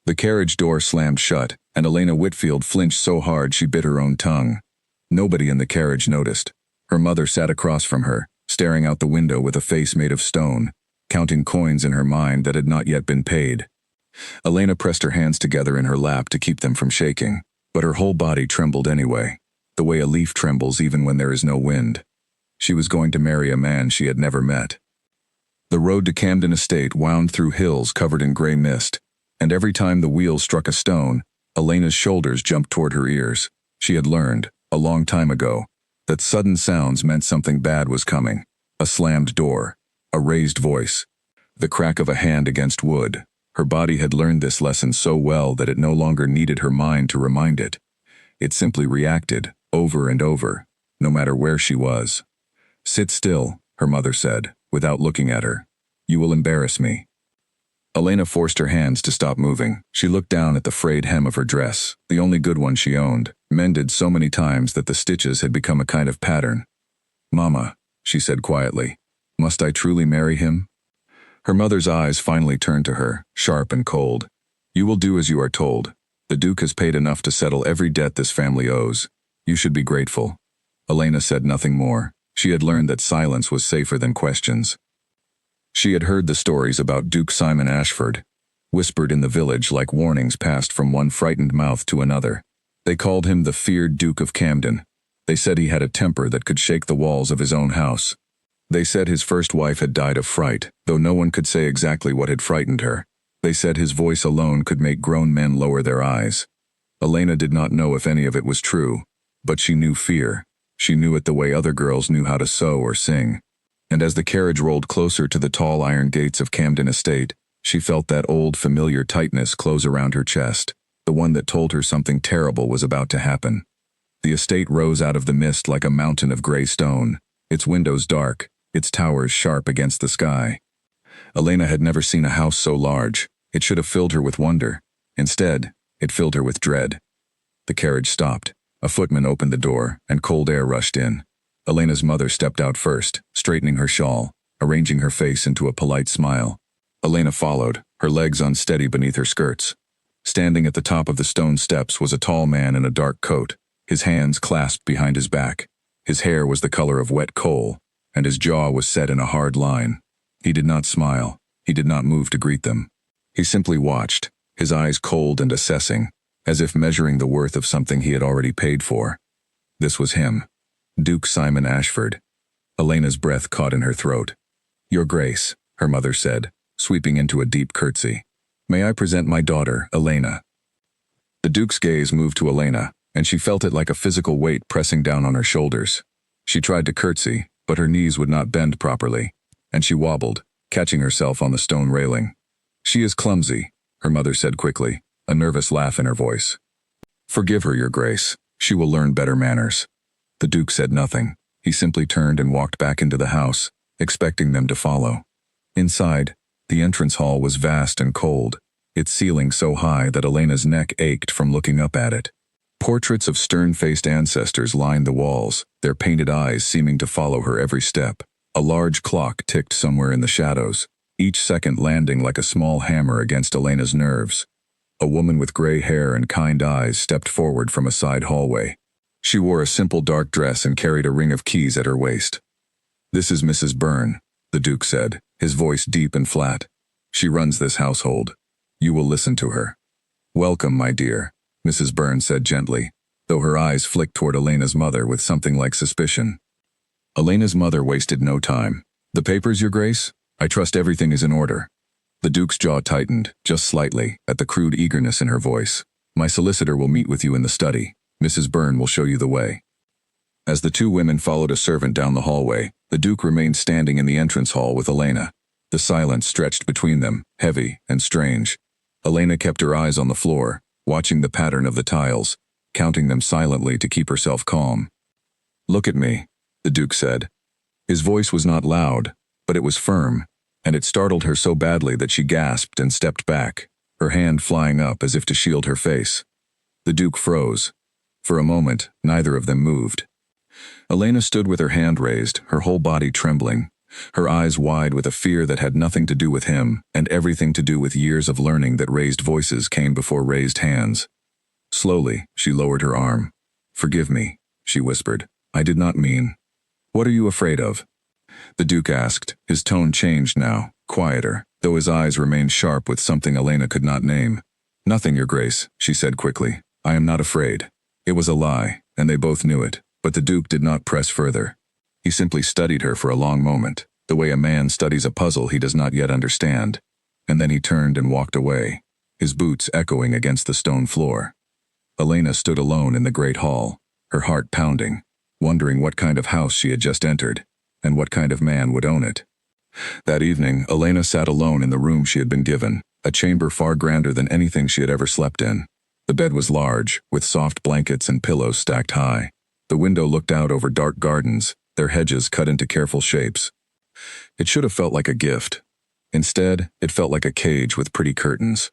The carriage door slammed shut, and Elena Whitfield flinched so hard she bit her own tongue. Nobody in the carriage noticed. Her mother sat across from her, staring out the window with a face made of stone, counting coins in her mind that had not yet been paid. Elena pressed her hands together in her lap to keep them from shaking, but her whole body trembled anyway, the way a leaf trembles even when there is no wind. She was going to marry a man she had never met. The road to Camden Estate wound through hills covered in gray mist, and every time the wheels struck a stone, Elena's shoulders jumped toward her ears. She had learned, a long time ago, that sudden sounds meant something bad was coming. A slammed door, a raised voice, the crack of a hand against wood. Her body had learned this lesson so well that it no longer needed her mind to remind it. It simply reacted, over and over, no matter where she was. "Sit still," her mother said, without looking at her. "You will embarrass me." Elena forced her hands to stop moving. She looked down at the frayed hem of her dress, the only good one she owned, mended so many times that the stitches had become a kind of pattern. "Mama," she said quietly, "must I truly marry him?" Her mother's eyes finally turned to her, sharp and cold. "You will do as you are told. The Duke has paid enough to settle every debt this family owes. You should be grateful." Elena said nothing more. She had learned that silence was safer than questions. She had heard the stories about Duke Simon Ashford, whispered in the village like warnings passed from one frightened mouth to another. They called him the feared Duke of Camden. They said he had a temper that could shake the walls of his own house. They said his first wife had died of fright, though no one could say exactly what had frightened her. They said his voice alone could make grown men lower their eyes. Elena did not know if any of it was true, but she knew fear. She knew it the way other girls knew how to sew or sing. And as the carriage rolled closer to the tall iron gates of Camden Estate, she felt that old familiar tightness close around her chest, the one that told her something terrible was about to happen. The estate rose out of the mist like a mountain of gray stone, its windows dark, its towers sharp against the sky. Elena had never seen a house so large. It should have filled her with wonder. Instead, it filled her with dread. The carriage stopped. A footman opened the door, and cold air rushed in. Elena's mother stepped out first, straightening her shawl, arranging her face into a polite smile. Elena followed, her legs unsteady beneath her skirts. Standing at the top of the stone steps was a tall man in a dark coat, his hands clasped behind his back. His hair was the color of wet coal, and his jaw was set in a hard line. He did not smile. He did not move to greet them. He simply watched, his eyes cold and assessing, as if measuring the worth of something he had already paid for. This was him, Duke Simon Ashford. Elena's breath caught in her throat. "Your Grace," her mother said, sweeping into a deep curtsy. "May I present my daughter, Elena?" The Duke's gaze moved to Elena, and she felt it like a physical weight pressing down on her shoulders. She tried to curtsy, but her knees would not bend properly, and she wobbled, catching herself on the stone railing. "She is clumsy," her mother said quickly, a nervous laugh in her voice. "Forgive her, Your Grace. She will learn better manners." The Duke said nothing. He simply turned and walked back into the house, expecting them to follow. Inside, the entrance hall was vast and cold, its ceiling so high that Elena's neck ached from looking up at it. Portraits of stern-faced ancestors lined the walls, their painted eyes seeming to follow her every step. A large clock ticked somewhere in the shadows, each second landing like a small hammer against Elena's nerves. A woman with gray hair and kind eyes stepped forward from a side hallway. She wore a simple dark dress and carried a ring of keys at her waist. "This is Mrs. Byrne," the Duke said, his voice deep and flat. "She runs this household. You will listen to her." "Welcome, my dear," Mrs. Byrne said gently, though her eyes flicked toward Elena's mother with something like suspicion. Elena's mother wasted no time. "The papers, Your Grace? I trust everything is in order." The Duke's jaw tightened, just slightly, at the crude eagerness in her voice. "My solicitor will meet with you in the study. Mrs. Byrne will show you the way." As the two women followed a servant down the hallway, the Duke remained standing in the entrance hall with Elena. The silence stretched between them, heavy and strange. Elena kept her eyes on the floor, watching the pattern of the tiles, counting them silently to keep herself calm. "Look at me," the Duke said. His voice was not loud, but it was firm, and it startled her so badly that she gasped and stepped back, her hand flying up as if to shield her face. The Duke froze. For a moment, neither of them moved. Elena stood with her hand raised, her whole body trembling, her eyes wide with a fear that had nothing to do with him and everything to do with years of learning that raised voices came before raised hands. Slowly, she lowered her arm. "Forgive me," she whispered. "I did not mean." "What are you afraid of?" The Duke asked. His tone changed now, quieter, though his eyes remained sharp with something Elena could not name. "Nothing, Your Grace," she said quickly. "I am not afraid." It was a lie, and they both knew it, but the Duke did not press further. He simply studied her for a long moment, the way a man studies a puzzle he does not yet understand, and then he turned and walked away, his boots echoing against the stone floor. Elena stood alone in the great hall, her heart pounding, wondering what kind of house she had just entered, and what kind of man would own it. That evening, Elena sat alone in the room she had been given, a chamber far grander than anything she had ever slept in. The bed was large, with soft blankets and pillows stacked high. The window looked out over dark gardens, their hedges cut into careful shapes. It should have felt like a gift. Instead, it felt like a cage with pretty curtains.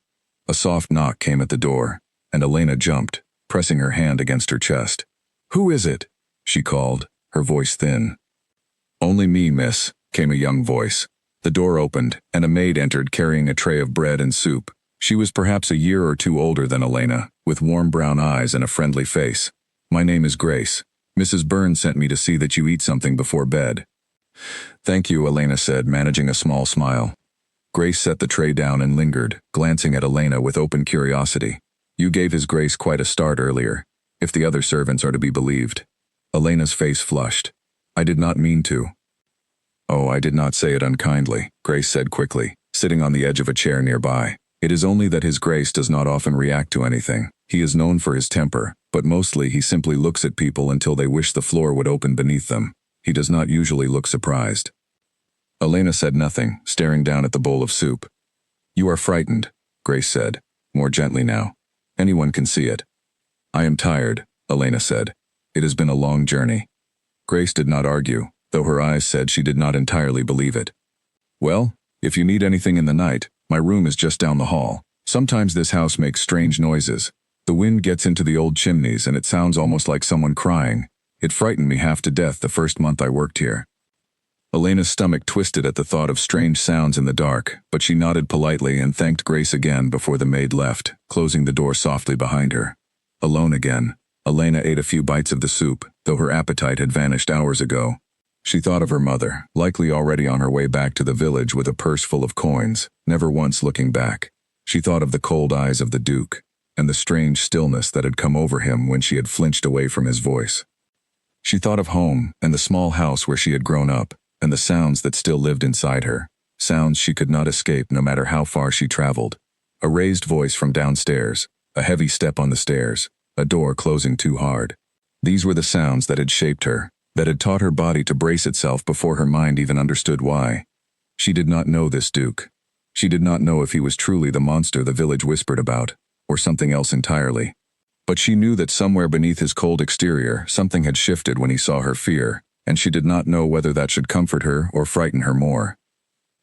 A soft knock came at the door, and Elena jumped, pressing her hand against her chest. "Who is it?" she called, her voice thin. "Only me, miss," came a young voice. The door opened, and a maid entered carrying a tray of bread and soup. She was perhaps a year or two older than Elena, with warm brown eyes and a friendly face. "My name is Grace. Mrs. Burns sent me to see that you eat something before bed." "Thank you," Elena said, managing a small smile. Grace set the tray down and lingered, glancing at Elena with open curiosity. "You gave His Grace quite a start earlier, if the other servants are to be believed." Elena's face flushed. "I did not mean to." "Oh, I did not say it unkindly," Grace said quickly, sitting on the edge of a chair nearby. "It is only that His Grace does not often react to anything. He is known for his temper, but mostly he simply looks at people until they wish the floor would open beneath them. He does not usually look surprised." Elena said nothing, staring down at the bowl of soup. "You are frightened," Grace said, more gently now. "Anyone can see it." "I am tired," Elena said. "It has been a long journey." Grace did not argue, though her eyes said she did not entirely believe it. "Well, if you need anything in the night, my room is just down the hall. Sometimes this house makes strange noises. The wind gets into the old chimneys and it sounds almost like someone crying. It frightened me half to death the first month I worked here." Elena's stomach twisted at the thought of strange sounds in the dark, but she nodded politely and thanked Grace again before the maid left, closing the door softly behind her. Alone again, Elena ate a few bites of the soup, though her appetite had vanished hours ago. She thought of her mother, likely already on her way back to the village with a purse full of coins, never once looking back. She thought of the cold eyes of the Duke, and the strange stillness that had come over him when she had flinched away from his voice. She thought of home and the small house where she had grown up, and the sounds that still lived inside her, sounds she could not escape no matter how far she traveled. A raised voice from downstairs, a heavy step on the stairs, a door closing too hard. These were the sounds that had shaped her, that had taught her body to brace itself before her mind even understood why. She did not know this Duke. She did not know if he was truly the monster the village whispered about, or something else entirely. But she knew that somewhere beneath his cold exterior, something had shifted when he saw her fear, and she did not know whether that should comfort her or frighten her more.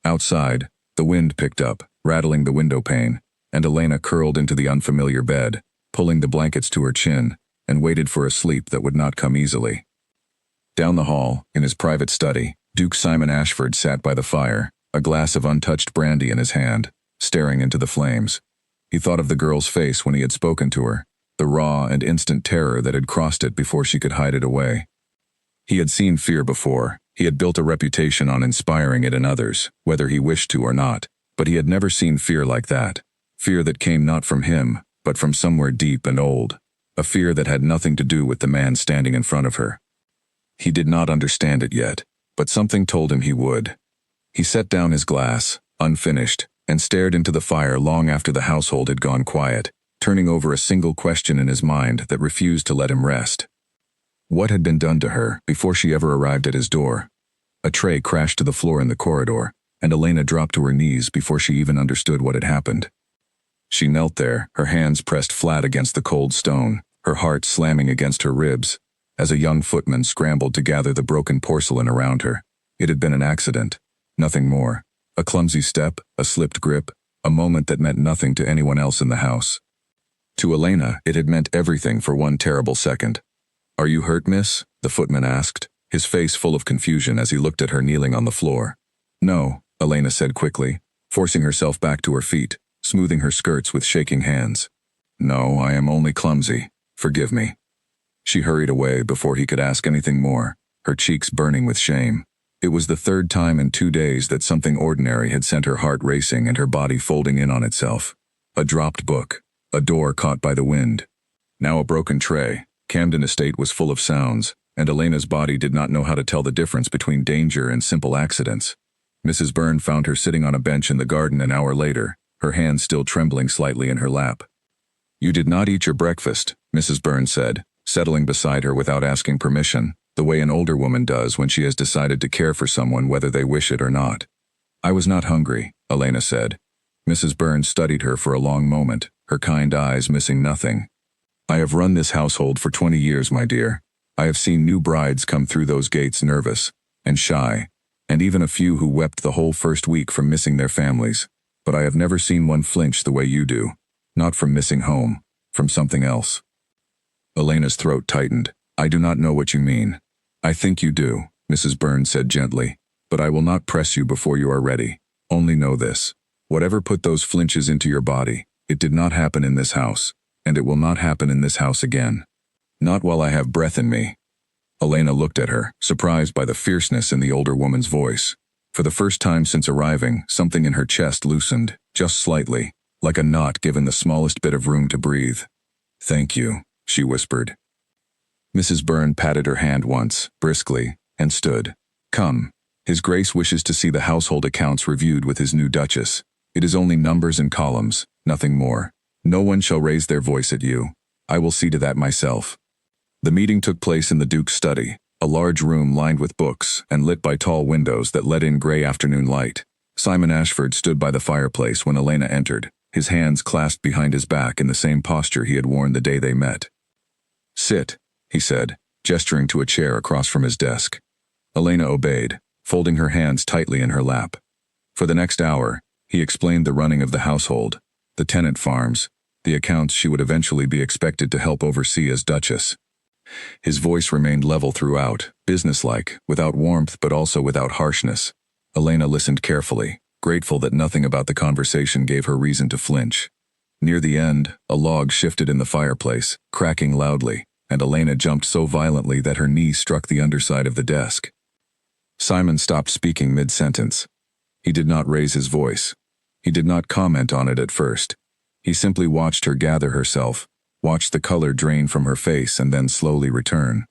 Outside, the wind picked up, rattling the window pane, and Elena curled into the unfamiliar bed, pulling the blankets to her chin, and waited for a sleep that would not come easily. Down the hall, in his private study, Duke Simon Ashford sat by the fire, a glass of untouched brandy in his hand, staring into the flames. He thought of the girl's face when he had spoken to her, the raw and instant terror that had crossed it before she could hide it away. He had seen fear before. He had built a reputation on inspiring it in others, whether he wished to or not, but he had never seen fear like that. Fear that came not from him, but from somewhere deep and old. A fear that had nothing to do with the man standing in front of her. He did not understand it yet, but something told him he would. He set down his glass, unfinished, and stared into the fire long after the household had gone quiet, turning over a single question in his mind that refused to let him rest. What had been done to her before she ever arrived at his door? A tray crashed to the floor in the corridor, and Elena dropped to her knees before she even understood what had happened. She knelt there, her hands pressed flat against the cold stone, her heart slamming against her ribs, as a young footman scrambled to gather the broken porcelain around her. It had been an accident, nothing more. A clumsy step, a slipped grip, a moment that meant nothing to anyone else in the house. To Elena, it had meant everything for one terrible second. "Are you hurt, miss?" the footman asked, his face full of confusion as he looked at her kneeling on the floor. "No," Elena said quickly, forcing herself back to her feet, smoothing her skirts with shaking hands. "No, I am only clumsy. Forgive me." She hurried away before he could ask anything more, her cheeks burning with shame. It was the third time in 2 days that something ordinary had sent her heart racing and her body folding in on itself. A dropped book, a door caught by the wind, now a broken tray. Camden Estate was full of sounds, and Elena's body did not know how to tell the difference between danger and simple accidents. Mrs. Byrne found her sitting on a bench in the garden an hour later, her hands still trembling slightly in her lap. "You did not eat your breakfast," Mrs. Byrne said, settling beside her without asking permission, the way an older woman does when she has decided to care for someone whether they wish it or not. "I was not hungry," Elena said. Mrs. Byrne studied her for a long moment, her kind eyes missing nothing. "I have run this household for 20 years, my dear. I have seen new brides come through those gates nervous and shy, and even a few who wept the whole first week from missing their families. But I have never seen one flinch the way you do. Not from missing home, from something else." Elena's throat tightened. "I do not know what you mean." "I think you do," Mrs. Byrne said gently, "but I will not press you before you are ready. Only know this. Whatever put those flinches into your body, it did not happen in this house, and it will not happen in this house again. Not while I have breath in me." Elena looked at her, surprised by the fierceness in the older woman's voice. For the first time since arriving, something in her chest loosened, just slightly, like a knot given the smallest bit of room to breathe. "Thank you," she whispered. Mrs. Byrne patted her hand once, briskly, and stood. "Come. His Grace wishes to see the household accounts reviewed with his new Duchess. It is only numbers and columns, nothing more. No one shall raise their voice at you. I will see to that myself." The meeting took place in the Duke's study, a large room lined with books and lit by tall windows that let in gray afternoon light. Simon Ashford stood by the fireplace when Elena entered, his hands clasped behind his back in the same posture he had worn the day they met. "Sit," he said, gesturing to a chair across from his desk. Elena obeyed, folding her hands tightly in her lap. For the next hour, he explained the running of the household, the tenant farms, the accounts she would eventually be expected to help oversee as Duchess. His voice remained level throughout, businesslike, without warmth but also without harshness. Elena listened carefully, grateful that nothing about the conversation gave her reason to flinch. Near the end, a log shifted in the fireplace, cracking loudly, and Elena jumped so violently that her knee struck the underside of the desk. Simon stopped speaking mid-sentence. He did not raise his voice. He did not comment on it at first. He simply watched her gather herself, watched the color drain from her face and then slowly return,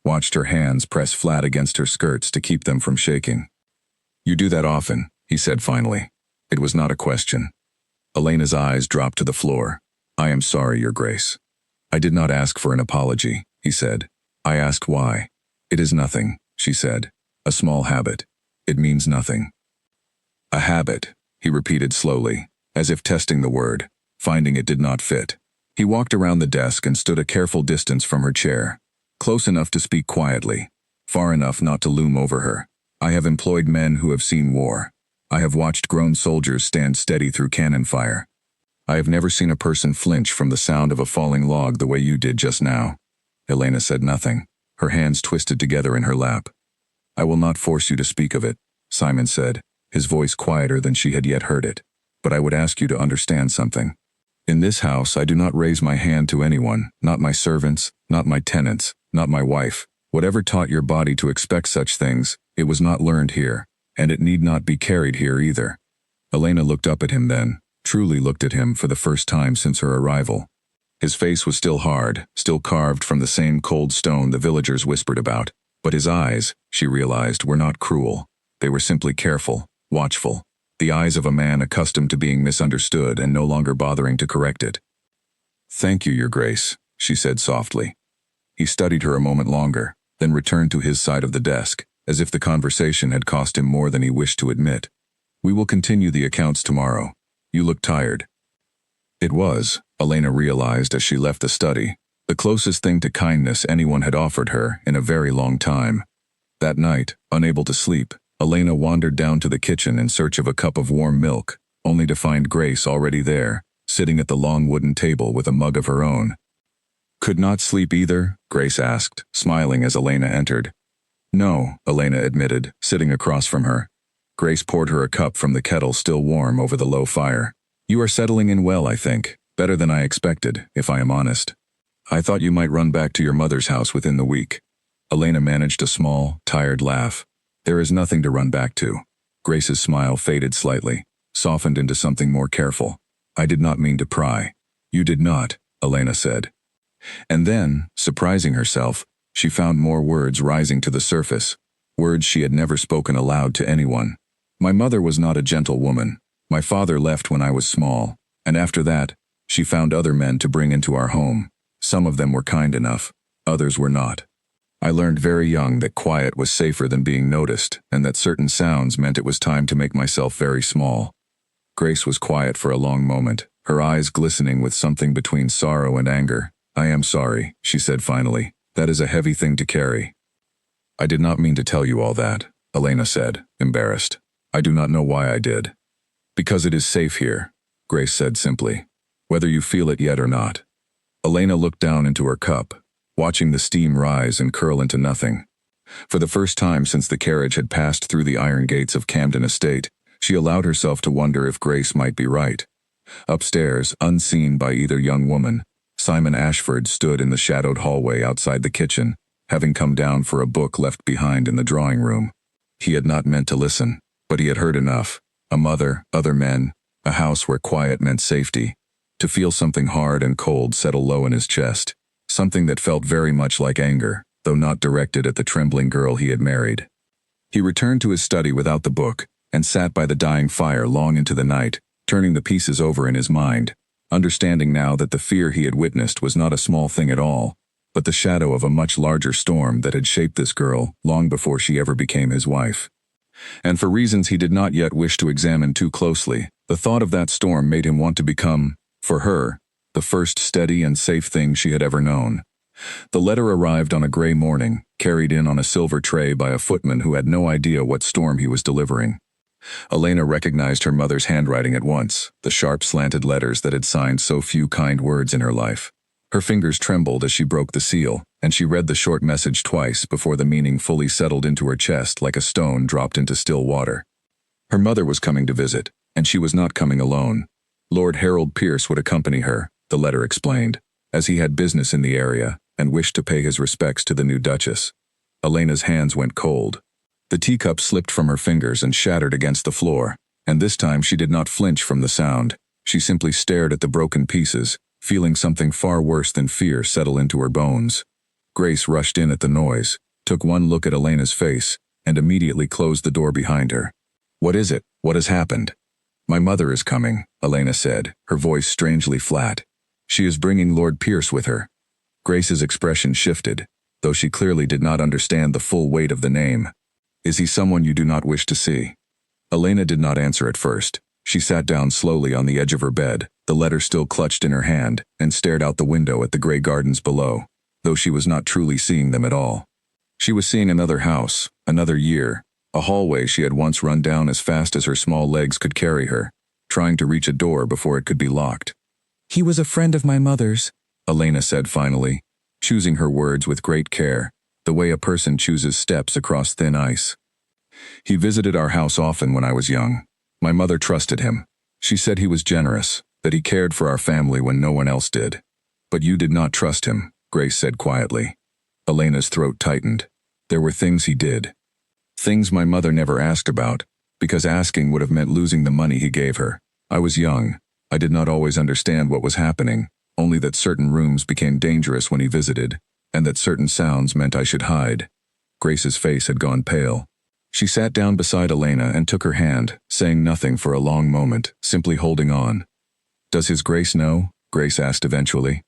watched her hands press flat against her skirts to keep them from shaking. "You do that often," he said finally. It was not a question. Elena's eyes dropped to the floor. "I am sorry, Your Grace." "I did not ask for an apology," he said. "I asked why." "It is nothing," she said. "A small habit. It means nothing." "A habit," he repeated slowly, as if testing the word, finding it did not fit. He walked around the desk and stood a careful distance from her chair, close enough to speak quietly, far enough not to loom over her. "I have employed men who have seen war. I have watched grown soldiers stand steady through cannon fire. I have never seen a person flinch from the sound of a falling log the way you did just now." Elena said nothing, her hands twisted together in her lap. "I will not force you to speak of it," Simon said, his voice quieter than she had yet heard it. "But I would ask you to understand something. In this house I do not raise my hand to anyone, not my servants, not my tenants, not my wife. Whatever taught your body to expect such things, it was not learned here, and it need not be carried here either." Elena looked up at him then, truly looked at him for the first time since her arrival. His face was still hard, still carved from the same cold stone the villagers whispered about, but his eyes, she realized, were not cruel. They were simply careful, watchful. The eyes of a man accustomed to being misunderstood and no longer bothering to correct it. "Thank you, Your Grace," she said softly. He studied her a moment longer, then returned to his side of the desk, as if the conversation had cost him more than he wished to admit. "We will continue the accounts tomorrow. You look tired." It was, Elena realized as she left the study, the closest thing to kindness anyone had offered her in a very long time. That night, unable to sleep, Elena wandered down to the kitchen in search of a cup of warm milk, only to find Grace already there, sitting at the long wooden table with a mug of her own. "Could not sleep either?" Grace asked, smiling as Elena entered. No, Elena admitted, sitting across from her. Grace poured her a cup from the kettle still warm over the low fire. You are settling in well, I think. Better than I expected, if I am honest. I thought you might run back to your mother's house within the week. Elena managed a small, tired laugh. There is nothing to run back to. Grace's smile faded slightly, softened into something more careful. I did not mean to pry. You did not, Elena said. And then, surprising herself, she found more words rising to the surface, words she had never spoken aloud to anyone. My mother was not a gentle woman. My father left when I was small, and after that, she found other men to bring into our home. Some of them were kind enough, others were not. I learned very young that quiet was safer than being noticed, and that certain sounds meant it was time to make myself very small. Grace was quiet for a long moment, her eyes glistening with something between sorrow and anger. I am sorry, she said finally. That is a heavy thing to carry. I did not mean to tell you all that, Elena said, embarrassed. I do not know why I did. Because it is safe here, Grace said simply, whether you feel it yet or not. Elena looked down into her cup, watching the steam rise and curl into nothing. For the first time since the carriage had passed through the iron gates of Camden Estate, she allowed herself to wonder if Grace might be right. Upstairs, unseen by either young woman, Simon Ashford stood in the shadowed hallway outside the kitchen, having come down for a book left behind in the drawing room. He had not meant to listen, but he had heard enough. A mother, other men, a house where quiet meant safety. To feel something hard and cold settle low in his chest, something that felt very much like anger, though not directed at the trembling girl he had married. He returned to his study without the book, and sat by the dying fire long into the night, turning the pieces over in his mind, understanding now that the fear he had witnessed was not a small thing at all, but the shadow of a much larger storm that had shaped this girl long before she ever became his wife. And for reasons he did not yet wish to examine too closely, the thought of that storm made him want to become, for her, the first steady and safe thing she had ever known. The letter arrived on a gray morning, carried in on a silver tray by a footman who had no idea what storm he was delivering. Elena recognized her mother's handwriting at once, the sharp slanted letters that had signed so few kind words in her life. Her fingers trembled as she broke the seal, and she read the short message twice before the meaning fully settled into her chest like a stone dropped into still water. Her mother was coming to visit, and she was not coming alone. Lord Harold Pierce would accompany her, the letter explained, as he had business in the area and wished to pay his respects to the new Duchess. Elena's hands went cold. The teacup slipped from her fingers and shattered against the floor, and this time she did not flinch from the sound. She simply stared at the broken pieces, feeling something far worse than fear settle into her bones. Grace rushed in at the noise, took one look at Elena's face, and immediately closed the door behind her. What is it? What has happened? My mother is coming, Elena said, her voice strangely flat. She is bringing Lord Pierce with her. Grace's expression shifted, though she clearly did not understand the full weight of the name. Is he someone you do not wish to see? Elena did not answer at first. She sat down slowly on the edge of her bed, the letter still clutched in her hand, and stared out the window at the gray gardens below, though she was not truly seeing them at all. She was seeing another house, another year, a hallway she had once run down as fast as her small legs could carry her, trying to reach a door before it could be locked. He was a friend of my mother's, Elena said finally, choosing her words with great care, the way a person chooses steps across thin ice. He visited our house often when I was young. My mother trusted him. She said he was generous, that he cared for our family when no one else did. But you did not trust him, Grace said quietly. Elena's throat tightened. There were things he did. Things my mother never asked about, because asking would have meant losing the money he gave her. I was young. I did not always understand what was happening, only that certain rooms became dangerous when he visited, and that certain sounds meant I should hide. Grace's face had gone pale. She sat down beside Elena and took her hand, saying nothing for a long moment, simply holding on. Does His Grace know? Grace asked eventually.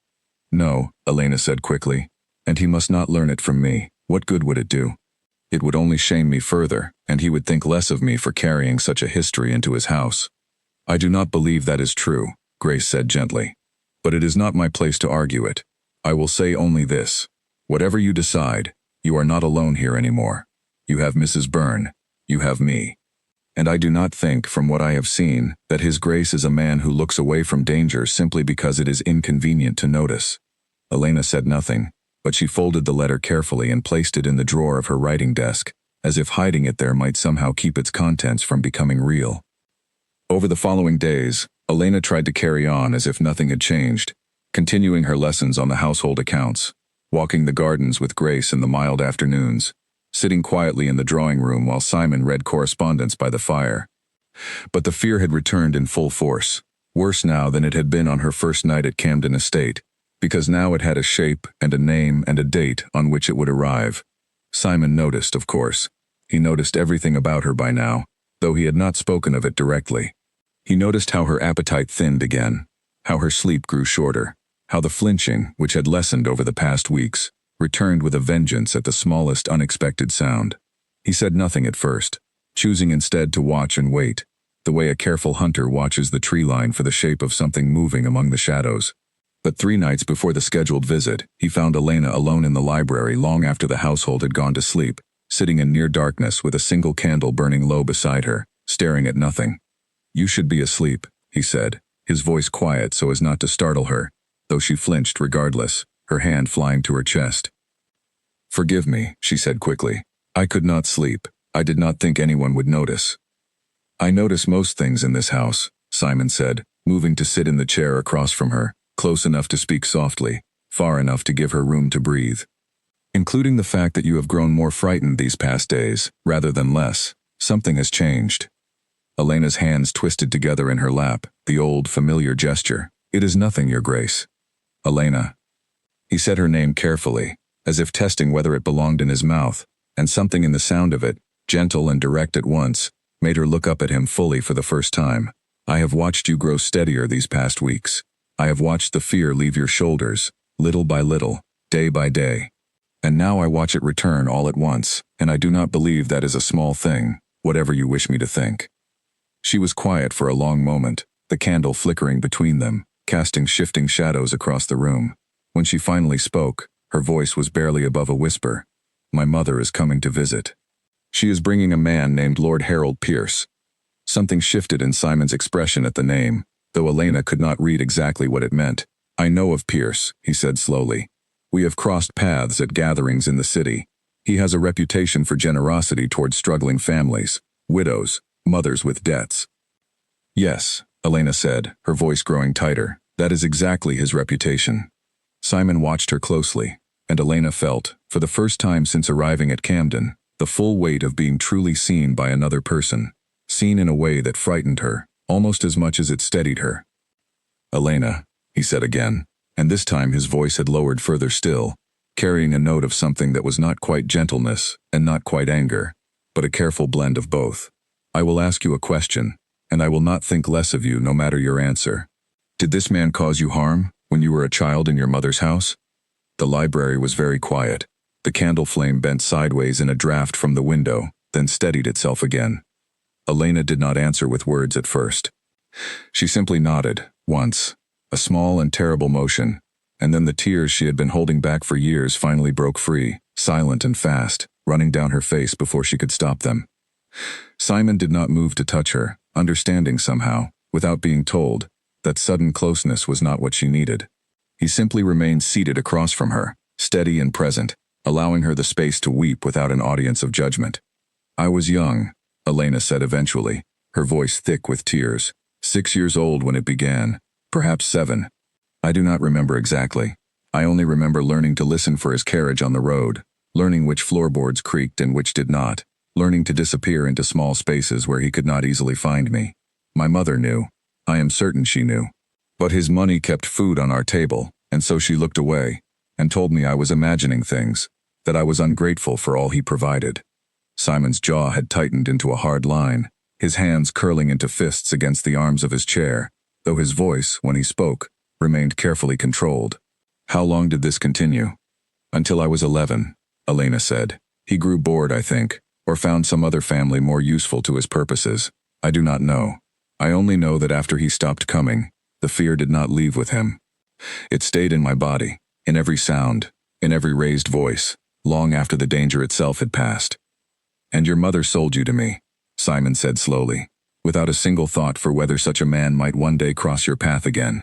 No, Elena said quickly, and he must not learn it from me. What good would it do? It would only shame me further, and he would think less of me for carrying such a history into his house. I do not believe that is true, Grace said gently. But it is not my place to argue it. I will say only this. Whatever you decide, you are not alone here anymore. You have Mrs. Byrne. You have me. And I do not think, from what I have seen, that His Grace is a man who looks away from danger simply because it is inconvenient to notice. Elena said nothing. but she folded the letter carefully and placed it in the drawer of her writing desk, as if hiding it there might somehow keep its contents from becoming real. Over the following days, Elena tried to carry on as if nothing had changed, continuing her lessons on the household accounts, walking the gardens with Grace in the mild afternoons, sitting quietly in the drawing room while Simon read correspondence by the fire. But the fear had returned in full force, worse now than it had been on her first night at Camden Estate, because now it had a shape and a name and a date on which it would arrive. Simon noticed, of course. He noticed everything about her by now, though he had not spoken of it directly. He noticed how her appetite thinned again, how her sleep grew shorter, how the flinching, which had lessened over the past weeks, returned with a vengeance at the smallest unexpected sound. He said nothing at first, choosing instead to watch and wait, the way a careful hunter watches the tree line for the shape of something moving among the shadows. But 3 nights before the scheduled visit, he found Elena alone in the library long after the household had gone to sleep, sitting in near darkness with a single candle burning low beside her, staring at nothing. "You should be asleep," he said, his voice quiet so as not to startle her, though she flinched regardless, her hand flying to her chest. "Forgive me," she said quickly. "I could not sleep. I did not think anyone would notice." "I notice most things in this house," Simon said, moving to sit in the chair across from her, close enough to speak softly, far enough to give her room to breathe. "Including the fact that you have grown more frightened these past days, rather than less. Something has changed." Elena's hands twisted together in her lap, the old, familiar gesture. "It is nothing, Your Grace." "Elena." He said her name carefully, as if testing whether it belonged in his mouth, and something in the sound of it, gentle and direct at once, made her look up at him fully for the first time. "I have watched you grow steadier these past weeks. I have watched the fear leave your shoulders, little by little, day by day. And now I watch it return all at once, and I do not believe that is a small thing, whatever you wish me to think." She was quiet for a long moment, the candle flickering between them, casting shifting shadows across the room. When she finally spoke, her voice was barely above a whisper. "My mother is coming to visit. She is bringing a man named Lord Harold Pierce." Something shifted in Simon's expression at the name, though Elena could not read exactly what it meant. "I know of Pierce," he said slowly. "We have crossed paths at gatherings in the city. He has a reputation for generosity towards struggling families, widows, mothers with debts." "Yes," Elena said, her voice growing tighter. "That is exactly his reputation." Simon watched her closely, and Elena felt, for the first time since arriving at Camden, the full weight of being truly seen by another person, seen in a way that frightened her, almost as much as it steadied her. "Elena," he said again, and this time his voice had lowered further still, carrying a note of something that was not quite gentleness and not quite anger, but a careful blend of both. "I will ask you a question, and I will not think less of you no matter your answer. Did this man cause you harm when you were a child in your mother's house?" The library was very quiet. The candle flame bent sideways in a draft from the window, then steadied itself again. Elena did not answer with words at first. She simply nodded, once, a small and terrible motion, and then the tears she had been holding back for years finally broke free, silent and fast, running down her face before she could stop them. Simon did not move to touch her, understanding somehow, without being told, that sudden closeness was not what she needed. He simply remained seated across from her, steady and present, allowing her the space to weep without an audience of judgment. "I was young," Elena said eventually, her voice thick with tears. 6 years old when it began, perhaps 7. I do not remember exactly. I only remember learning to listen for his carriage on the road, learning which floorboards creaked and which did not, learning to disappear into small spaces where he could not easily find me. My mother knew. I am certain she knew. But his money kept food on our table, and so she looked away, and told me I was imagining things, that I was ungrateful for all he provided. Simon's jaw had tightened into a hard line, his hands curling into fists against the arms of his chair, though his voice, when he spoke, remained carefully controlled. "How long did this continue?" "Until I was 11, Elena said. "He grew bored, I think, or found some other family more useful to his purposes. I do not know. I only know that after he stopped coming, the fear did not leave with him. It stayed in my body, in every sound, in every raised voice, long after the danger itself had passed." "And your mother sold you to me," Simon said slowly, without a single thought for whether such a man might one day cross your path again.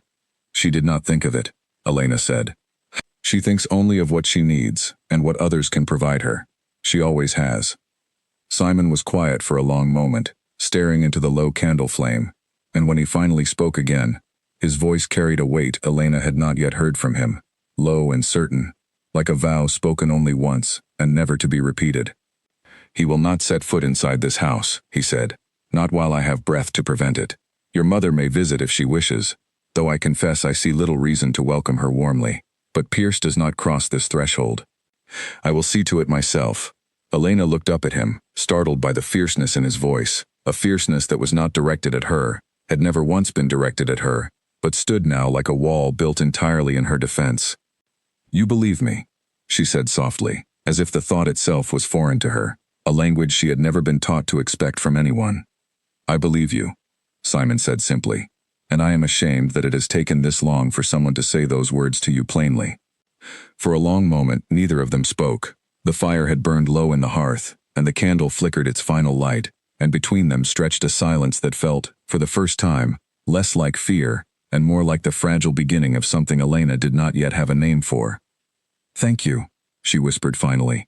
"She did not think of it," Elena said. She thinks only of what she needs and what others can provide her. She always has. Simon was quiet for a long moment, staring into the low candle flame, and when he finally spoke again, his voice carried a weight Elena had not yet heard from him, low and certain, like a vow spoken only once and never to be repeated. "He will not set foot inside this house," he said, "not while I have breath to prevent it. Your mother may visit if she wishes, though I confess I see little reason to welcome her warmly, but Pierce does not cross this threshold. I will see to it myself." Elena looked up at him, startled by the fierceness in his voice, a fierceness that was not directed at her, had never once been directed at her, but stood now like a wall built entirely in her defense. "You believe me," she said softly, as if the thought itself was foreign to her, a language she had never been taught to expect from anyone. "I believe you," Simon said simply, "and I am ashamed that it has taken this long for someone to say those words to you plainly." For a long moment, neither of them spoke. The fire had burned low in the hearth, and the candle flickered its final light, and between them stretched a silence that felt, for the first time, less like fear, and more like the fragile beginning of something Elena did not yet have a name for. "Thank you," she whispered finally.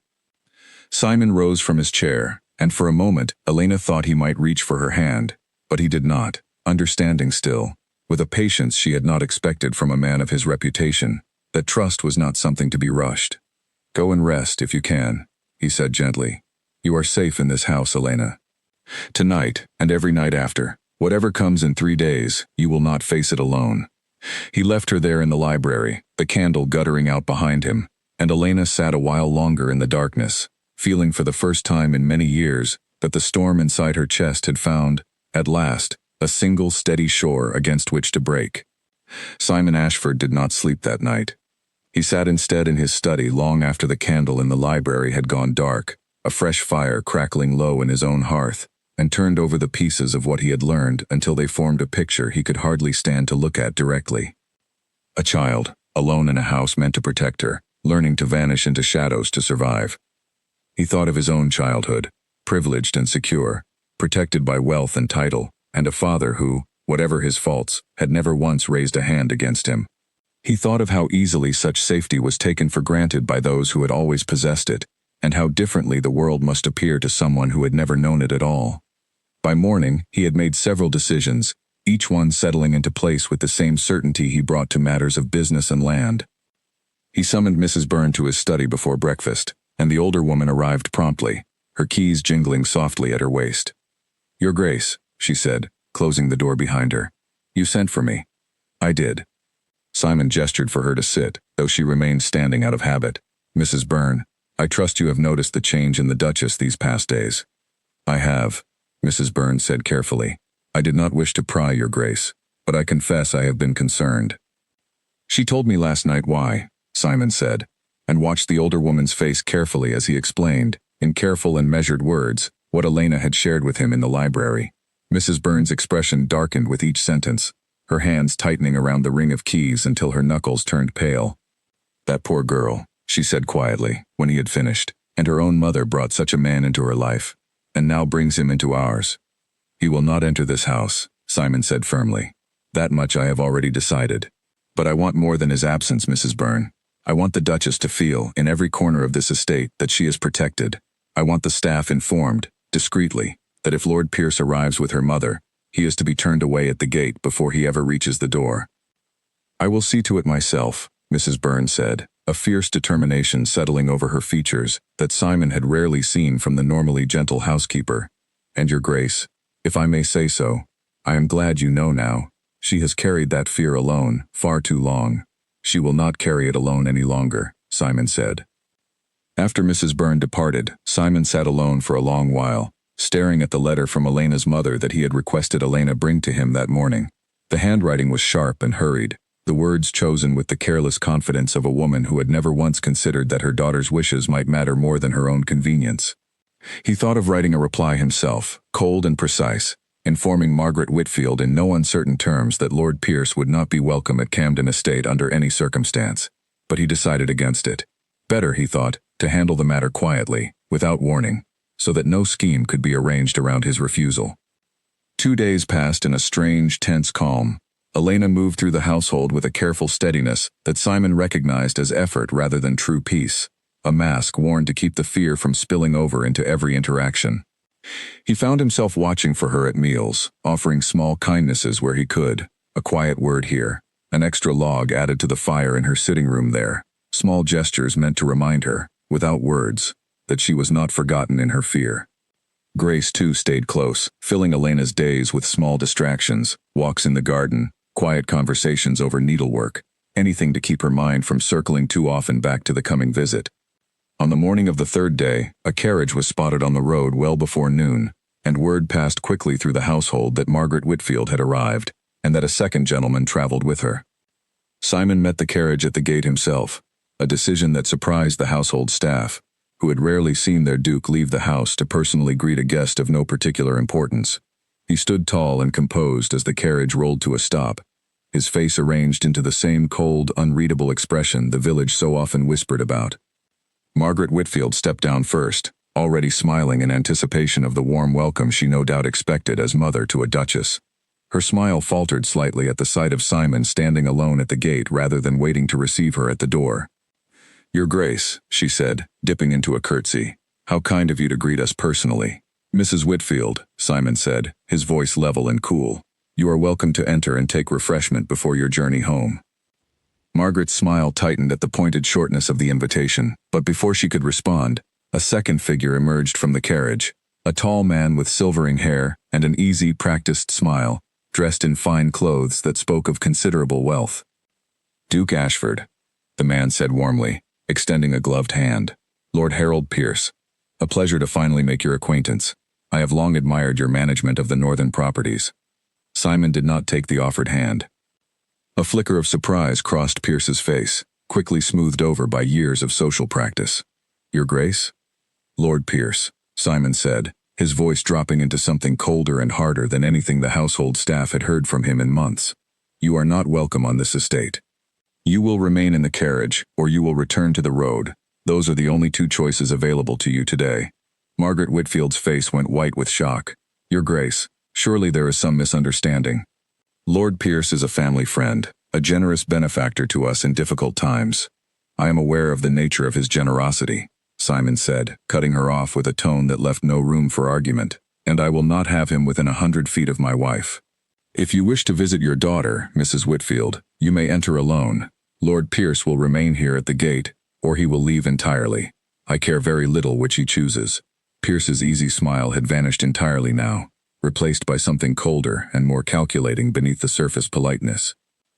Simon rose from his chair, and for a moment, Elena thought he might reach for her hand, but he did not, understanding still, with a patience she had not expected from a man of his reputation, that trust was not something to be rushed. "Go and rest if you can," he said gently. "You are safe in this house, Elena. Tonight, and every night after, whatever comes in 3 days, you will not face it alone." He left her there in the library, the candle guttering out behind him, and Elena sat a while longer in the darkness, feeling for the first time in many years that the storm inside her chest had found, at last, a single steady shore against which to break. Simon Ashford did not sleep that night. He sat instead in his study long after the candle in the library had gone dark, a fresh fire crackling low in his own hearth, and turned over the pieces of what he had learned until they formed a picture he could hardly stand to look at directly. A child, alone in a house meant to protect her, learning to vanish into shadows to survive. He thought of his own childhood, privileged and secure, protected by wealth and title, and a father who, whatever his faults, had never once raised a hand against him. He thought of how easily such safety was taken for granted by those who had always possessed it, and how differently the world must appear to someone who had never known it at all. By morning, he had made several decisions, each one settling into place with the same certainty he brought to matters of business and land. He summoned Mrs. Byrne to his study before breakfast, and the older woman arrived promptly, her keys jingling softly at her waist. "Your Grace," she said, closing the door behind her. "You sent for me." "I did." Simon gestured for her to sit, though she remained standing out of habit. "Mrs. Byrne, I trust you have noticed the change in the Duchess these past days." "I have," Mrs. Byrne said carefully. "I did not wish to pry, Your Grace, but I confess I have been concerned." "She told me last night why," Simon said, and watched the older woman's face carefully as he explained, in careful and measured words, what Elena had shared with him in the library. Mrs. Byrne's expression darkened with each sentence, her hands tightening around the ring of keys until her knuckles turned pale. "That poor girl," she said quietly, when he had finished, "and her own mother brought such a man into her life, and now brings him into ours." "He will not enter this house," Simon said firmly. "That much I have already decided. But I want more than his absence, Mrs. Byrne. I want the Duchess to feel, in every corner of this estate, that she is protected. I want the staff informed, discreetly, that if Lord Pierce arrives with her mother, he is to be turned away at the gate before he ever reaches the door." "I will see to it myself," Mrs. Byrne said, a fierce determination settling over her features that Simon had rarely seen from the normally gentle housekeeper. "And Your Grace, if I may say so, I am glad you know now. She has carried that fear alone, far too long. She will not carry it alone any longer," Simon said. After Mrs. Byrne departed, Simon sat alone for a long while, staring at the letter from Elena's mother that he had requested Elena bring to him that morning. The handwriting was sharp and hurried, the words chosen with the careless confidence of a woman who had never once considered that her daughter's wishes might matter more than her own convenience. He thought of writing a reply himself, cold and precise, informing Margaret Whitfield in no uncertain terms that Lord Pierce would not be welcome at Camden Estate under any circumstance. But he decided against it. Better, he thought, to handle the matter quietly, without warning, so that no scheme could be arranged around his refusal. 2 days passed in a strange, tense calm. Elena moved through the household with a careful steadiness that Simon recognized as effort rather than true peace, a mask worn to keep the fear from spilling over into every interaction. He found himself watching for her at meals, offering small kindnesses where he could, a quiet word here, an extra log added to the fire in her sitting room there, small gestures meant to remind her, without words, that she was not forgotten in her fear. Grace, too, stayed close, filling Elena's days with small distractions, walks in the garden, quiet conversations over needlework, anything to keep her mind from circling too often back to the coming visit. On the morning of the third day, a carriage was spotted on the road well before noon, and word passed quickly through the household that Margaret Whitfield had arrived, and that a second gentleman traveled with her. Simon met the carriage at the gate himself, a decision that surprised the household staff, who had rarely seen their Duke leave the house to personally greet a guest of no particular importance. He stood tall and composed as the carriage rolled to a stop, his face arranged into the same cold, unreadable expression the village so often whispered about. Margaret Whitfield stepped down first, already smiling in anticipation of the warm welcome she no doubt expected as mother to a duchess. Her smile faltered slightly at the sight of Simon standing alone at the gate rather than waiting to receive her at the door. "Your Grace," she said, dipping into a curtsy. "How kind of you to greet us personally." "Mrs. Whitfield," Simon said, his voice level and cool. "You are welcome to enter and take refreshment before your journey home." Margaret's smile tightened at the pointed shortness of the invitation, but before she could respond, a second figure emerged from the carriage, a tall man with silvering hair and an easy, practiced smile, dressed in fine clothes that spoke of considerable wealth. "Duke Ashford," the man said warmly, extending a gloved hand. "Lord Harold Pierce. A pleasure to finally make your acquaintance. I have long admired your management of the northern properties." Simon did not take the offered hand. A flicker of surprise crossed Pierce's face, quickly smoothed over by years of social practice. "Your Grace?" "Lord Pierce," Simon said, his voice dropping into something colder and harder than anything the household staff had heard from him in months. "You are not welcome on this estate. You will remain in the carriage, or you will return to the road. Those are the only two choices available to you today." Margaret Whitfield's face went white with shock. "Your Grace, surely there is some misunderstanding. Lord Pierce is a family friend, a generous benefactor to us in difficult times. I am aware of the nature of his generosity," Simon said, cutting her off with a tone that left no room for argument, "and I will not have him within 100 feet of my wife. If you wish to visit your daughter, Mrs. Whitfield, you may enter alone. Lord Pierce will remain here at the gate, or he will leave entirely. I care very little which he chooses." Pierce's easy smile had vanished entirely now, replaced by something colder and more calculating beneath the surface politeness.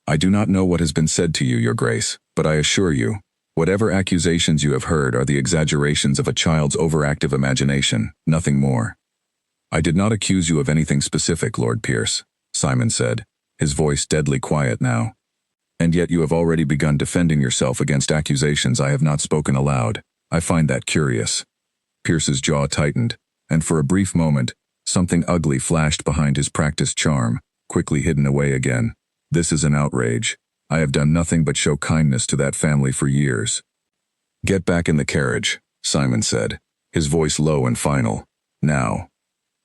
"I do not know what has been said to you, Your Grace, but I assure you, whatever accusations you have heard are the exaggerations of a child's overactive imagination, nothing more." "I did not accuse you of anything specific, Lord Pierce," Simon said, his voice deadly quiet now. "And yet you have already begun defending yourself against accusations I have not spoken aloud. I find that curious." Pierce's jaw tightened, and for a brief moment, something ugly flashed behind his practiced charm, quickly hidden away again. "This is an outrage. I have done nothing but show kindness to that family for years." "Get back in the carriage," Simon said, his voice low and final. "Now."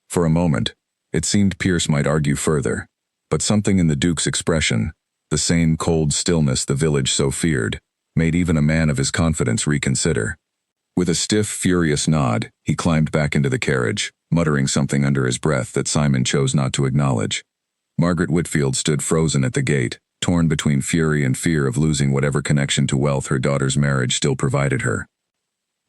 For a moment, it seemed Pierce might argue further, but something in the Duke's expression, the same cold stillness the village so feared, made even a man of his confidence reconsider. With a stiff, furious nod, he climbed back into the carriage, muttering something under his breath that Simon chose not to acknowledge. Margaret Whitfield stood frozen at the gate, torn between fury and fear of losing whatever connection to wealth her daughter's marriage still provided her.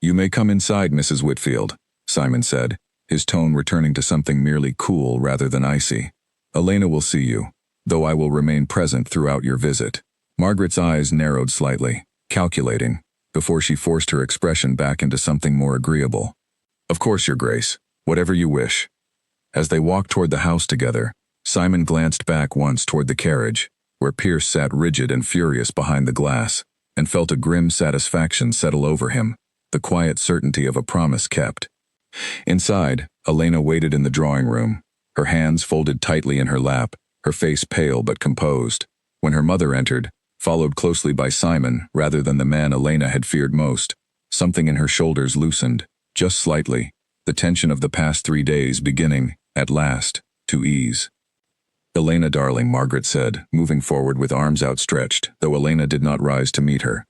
"You may come inside, Mrs. Whitfield," Simon said, his tone returning to something merely cool rather than icy. "Elena will see you, though I will remain present throughout your visit." Margaret's eyes narrowed slightly, calculating, before she forced her expression back into something more agreeable. "Of course, Your Grace, whatever you wish." As they walked toward the house together, Simon glanced back once toward the carriage, where Pierce sat rigid and furious behind the glass, and felt a grim satisfaction settle over him, the quiet certainty of a promise kept. Inside, Elena waited in the drawing room, her hands folded tightly in her lap, her face pale but composed. When her mother entered, followed closely by Simon rather than the man Elena had feared most, something in her shoulders loosened, just slightly, the tension of the past 3 days beginning, at last, to ease. "Elena, darling," Margaret said, moving forward with arms outstretched, though Elena did not rise to meet her.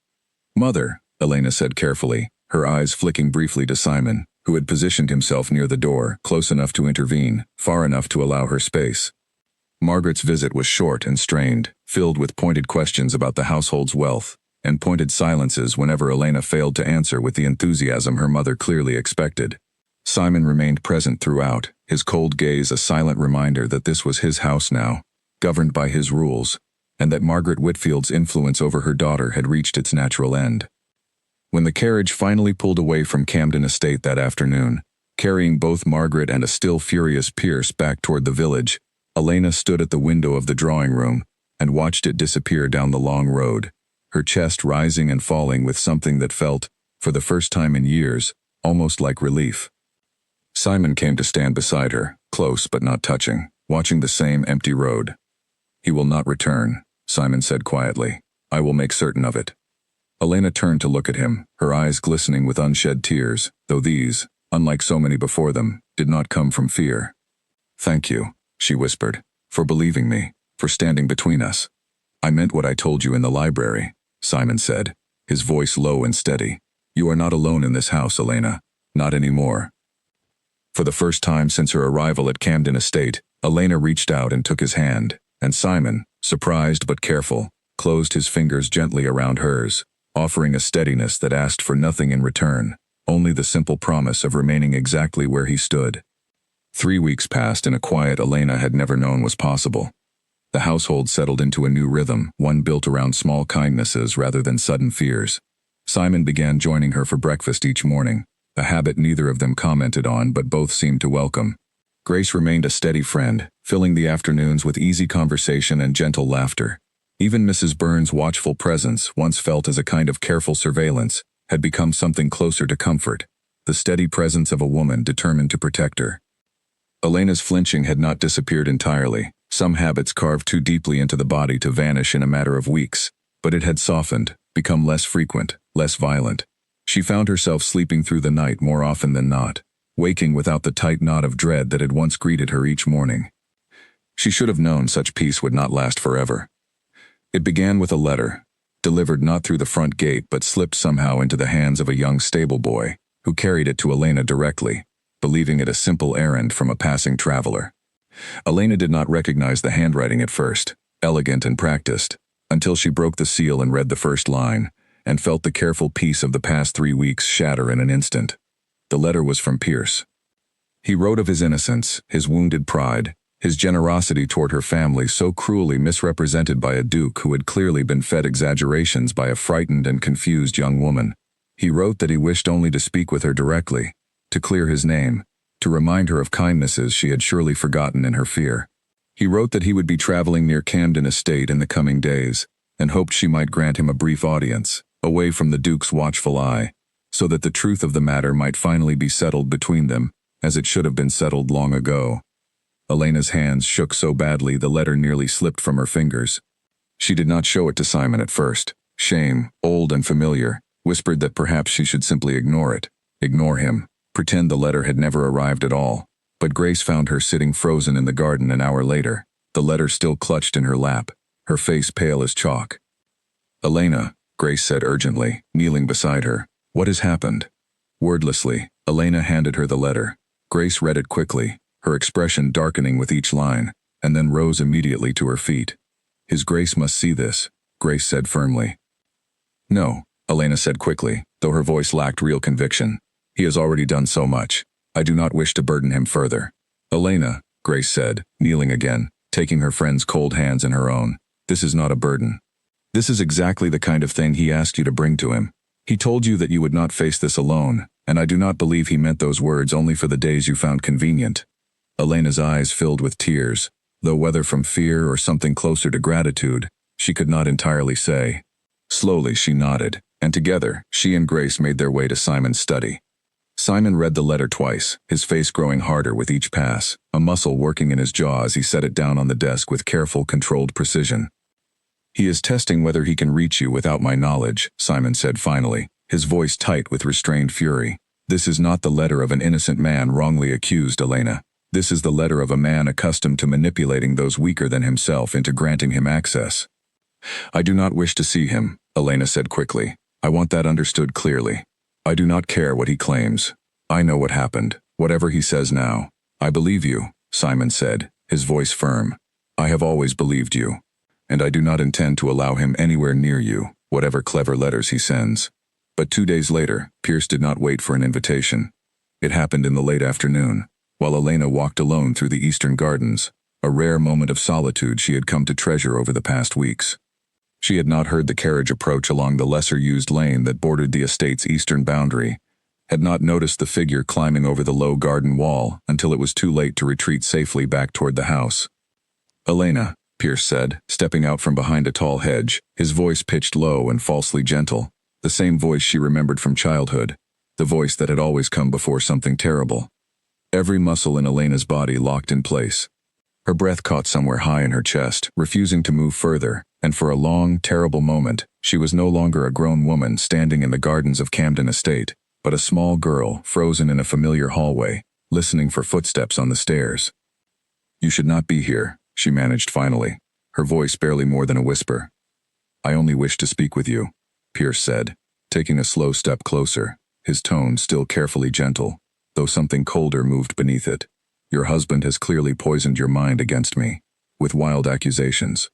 "Mother," Elena said carefully, her eyes flicking briefly to Simon, who had positioned himself near the door, close enough to intervene, far enough to allow her space. Margaret's visit was short and strained, filled with pointed questions about the household's wealth, and pointed silences whenever Elena failed to answer with the enthusiasm her mother clearly expected. Simon remained present throughout, his cold gaze a silent reminder that this was his house now, governed by his rules, and that Margaret Whitfield's influence over her daughter had reached its natural end. When the carriage finally pulled away from Camden Estate that afternoon, carrying both Margaret and a still furious Pierce back toward the village, Elena stood at the window of the drawing room and watched it disappear down the long road, her chest rising and falling with something that felt, for the first time in years, almost like relief. Simon came to stand beside her, close but not touching, watching the same empty road. "He will not return," Simon said quietly. "I will make certain of it." Elena turned to look at him, her eyes glistening with unshed tears, though these, unlike so many before them, did not come from fear. "Thank you," she whispered, "for believing me, for standing between us." "I meant what I told you in the library," Simon said, his voice low and steady. "You are not alone in this house, Elena. Not anymore." For the first time since her arrival at Camden Estate, Elena reached out and took his hand, and Simon, surprised but careful, closed his fingers gently around hers, offering a steadiness that asked for nothing in return, only the simple promise of remaining exactly where he stood. 3 weeks passed in a quiet Elena had never known was possible. The household settled into a new rhythm, one built around small kindnesses rather than sudden fears. Simon began joining her for breakfast each morning, a habit neither of them commented on but both seemed to welcome. Grace remained a steady friend, filling the afternoons with easy conversation and gentle laughter. Even Mrs. Burns' watchful presence, once felt as a kind of careful surveillance, had become something closer to comfort, the steady presence of a woman determined to protect her. Elena's flinching had not disappeared entirely, some habits carved too deeply into the body to vanish in a matter of weeks, but it had softened, become less frequent, less violent. She found herself sleeping through the night more often than not, waking without the tight knot of dread that had once greeted her each morning. She should have known such peace would not last forever. It began with a letter, delivered not through the front gate but slipped somehow into the hands of a young stable boy, who carried it to Elena directly, believing it a simple errand from a passing traveler. Elena did not recognize the handwriting at first, elegant and practiced, until she broke the seal and read the first line, and felt the careful peace of the past 3 weeks shatter in an instant. The letter was from Pierce. He wrote of his innocence, his wounded pride, his generosity toward her family so cruelly misrepresented by a duke who had clearly been fed exaggerations by a frightened and confused young woman. He wrote that he wished only to speak with her directly, to clear his name, to remind her of kindnesses she had surely forgotten in her fear. He wrote that he would be traveling near Camden Estate in the coming days, and hoped she might grant him a brief audience, away from the Duke's watchful eye, so that the truth of the matter might finally be settled between them, as it should have been settled long ago. Elena's hands shook so badly the letter nearly slipped from her fingers. She did not show it to Simon at first. Shame, old and familiar, whispered that perhaps she should simply ignore it, ignore him, pretend the letter had never arrived at all. But Grace found her sitting frozen in the garden an hour later, the letter still clutched in her lap, her face pale as chalk. "Elena," Grace said urgently, kneeling beside her, "what has happened?" Wordlessly, Elena handed her the letter. Grace read it quickly, her expression darkening with each line, and then rose immediately to her feet. "His Grace must see this," Grace said firmly. "No," Elena said quickly, though her voice lacked real conviction. "He has already done so much. I do not wish to burden him further." "Elena," Grace said, kneeling again, taking her friend's cold hands in her own, "this is not a burden. This is exactly the kind of thing he asked you to bring to him. He told you that you would not face this alone, and I do not believe he meant those words only for the days you found convenient." Elena's eyes filled with tears, though whether from fear or something closer to gratitude, she could not entirely say. Slowly she nodded, and together, she and Grace made their way to Simon's study. Simon read the letter twice, his face growing harder with each pass, a muscle working in his jaw as he set it down on the desk with careful, controlled precision. "He is testing whether he can reach you without my knowledge," Simon said finally, his voice tight with restrained fury. "This is not the letter of an innocent man wrongly accused, Elena. This is the letter of a man accustomed to manipulating those weaker than himself into granting him access. I do not wish to see him, Elena said quickly. I want that understood clearly. I do not care what he claims. I know what happened, whatever he says now. I believe you, Simon said, his voice firm. I have always believed you. And I do not intend to allow him anywhere near you, whatever clever letters he sends. But 2 days later, Pierce did not wait for an invitation. It happened in the late afternoon, while Elena walked alone through the eastern gardens, a rare moment of solitude she had come to treasure over the past weeks. She had not heard the carriage approach along the lesser-used lane that bordered the estate's eastern boundary, had not noticed the figure climbing over the low garden wall until it was too late to retreat safely back toward the house. Elena, Pierce said, stepping out from behind a tall hedge, his voice pitched low and falsely gentle, the same voice she remembered from childhood, the voice that had always come before something terrible. Every muscle in Elena's body locked in place. Her breath caught somewhere high in her chest, refusing to move further, and for a long, terrible moment, she was no longer a grown woman standing in the gardens of Camden Estate, but a small girl frozen in a familiar hallway, listening for footsteps on the stairs. You should not be here, she managed finally, her voice barely more than a whisper. I only wish to speak with you, Pierce said, taking a slow step closer, his tone still carefully gentle, though something colder moved beneath it. Your husband has clearly poisoned your mind against me, with wild accusations.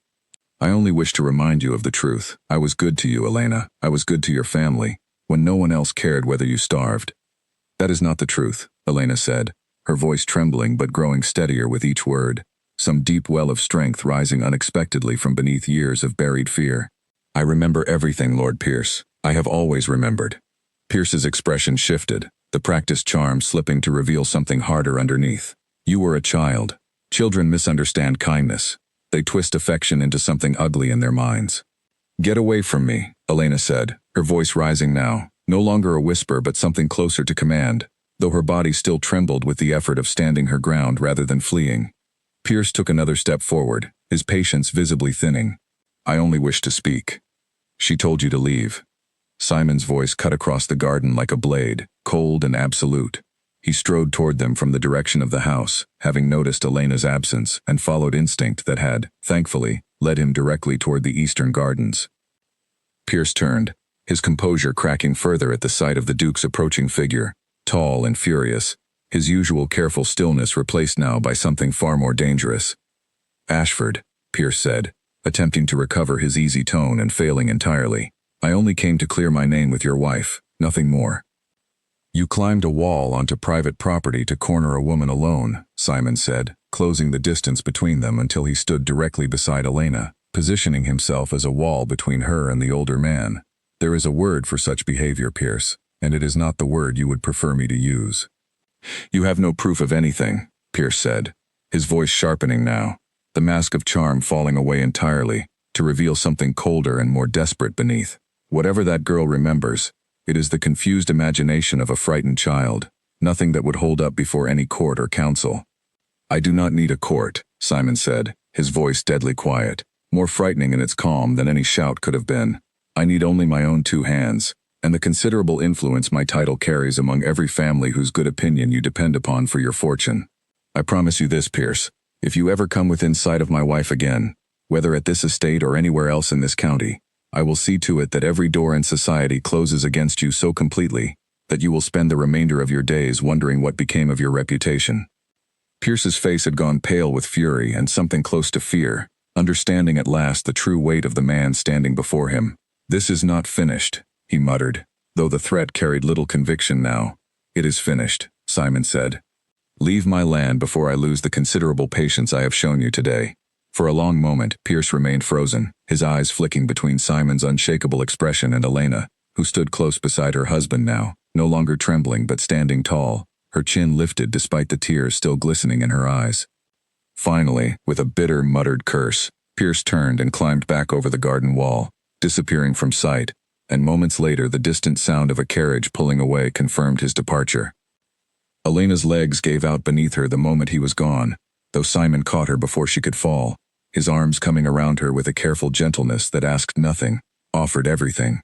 I only wish to remind you of the truth. I was good to you, Elena. I was good to your family, when no one else cared whether you starved. That is not the truth, Elena said, her voice trembling but growing steadier with each word, some deep well of strength rising unexpectedly from beneath years of buried fear. I remember everything, Lord Pierce. I have always remembered. Pierce's expression shifted, the practiced charm slipping to reveal something harder underneath. You were a child. Children misunderstand kindness. They twist affection into something ugly in their minds. Get away from me, Elena said, her voice rising now, no longer a whisper but something closer to command, though her body still trembled with the effort of standing her ground rather than fleeing. Pierce took another step forward, his patience visibly thinning. I only wish to speak. She told you to leave. Simon's voice cut across the garden like a blade, cold and absolute. He strode toward them from the direction of the house, having noticed Elena's absence and followed instinct that had, thankfully, led him directly toward the eastern gardens. Pierce turned, his composure cracking further at the sight of the Duke's approaching figure, tall and furious, his usual careful stillness replaced now by something far more dangerous. Ashford, Pierce said, attempting to recover his easy tone and failing entirely. I only came to clear my name with your wife, nothing more. You climbed a wall onto private property to corner a woman alone, Simon said, closing the distance between them until he stood directly beside Elena, positioning himself as a wall between her and the older man. There is a word for such behavior, Pierce, and it is not the word you would prefer me to use. You have no proof of anything, Pierce said, his voice sharpening now, the mask of charm falling away entirely, to reveal something colder and more desperate beneath. Whatever that girl remembers, it is the confused imagination of a frightened child, nothing that would hold up before any court or council. I do not need a court, Simon said, his voice deadly quiet, more frightening in its calm than any shout could have been. I need only my own 2 hands, and the considerable influence my title carries among every family whose good opinion you depend upon for your fortune. I promise you this, Pierce, if you ever come within sight of my wife again, whether at this estate or anywhere else in this county, I will see to it that every door in society closes against you so completely that you will spend the remainder of your days wondering what became of your reputation. Pierce's face had gone pale with fury and something close to fear, understanding at last the true weight of the man standing before him. This is not finished, he muttered, though the threat carried little conviction now. It is finished, Simon said. Leave my land before I lose the considerable patience I have shown you today. For a long moment, Pierce remained frozen, his eyes flicking between Simon's unshakable expression and Elena, who stood close beside her husband now, no longer trembling but standing tall, her chin lifted despite the tears still glistening in her eyes. Finally, with a bitter, muttered curse, Pierce turned and climbed back over the garden wall, disappearing from sight, and moments later the distant sound of a carriage pulling away confirmed his departure. Elena's legs gave out beneath her the moment he was gone, though Simon caught her before she could fall, his arms coming around her with a careful gentleness that asked nothing, offered everything.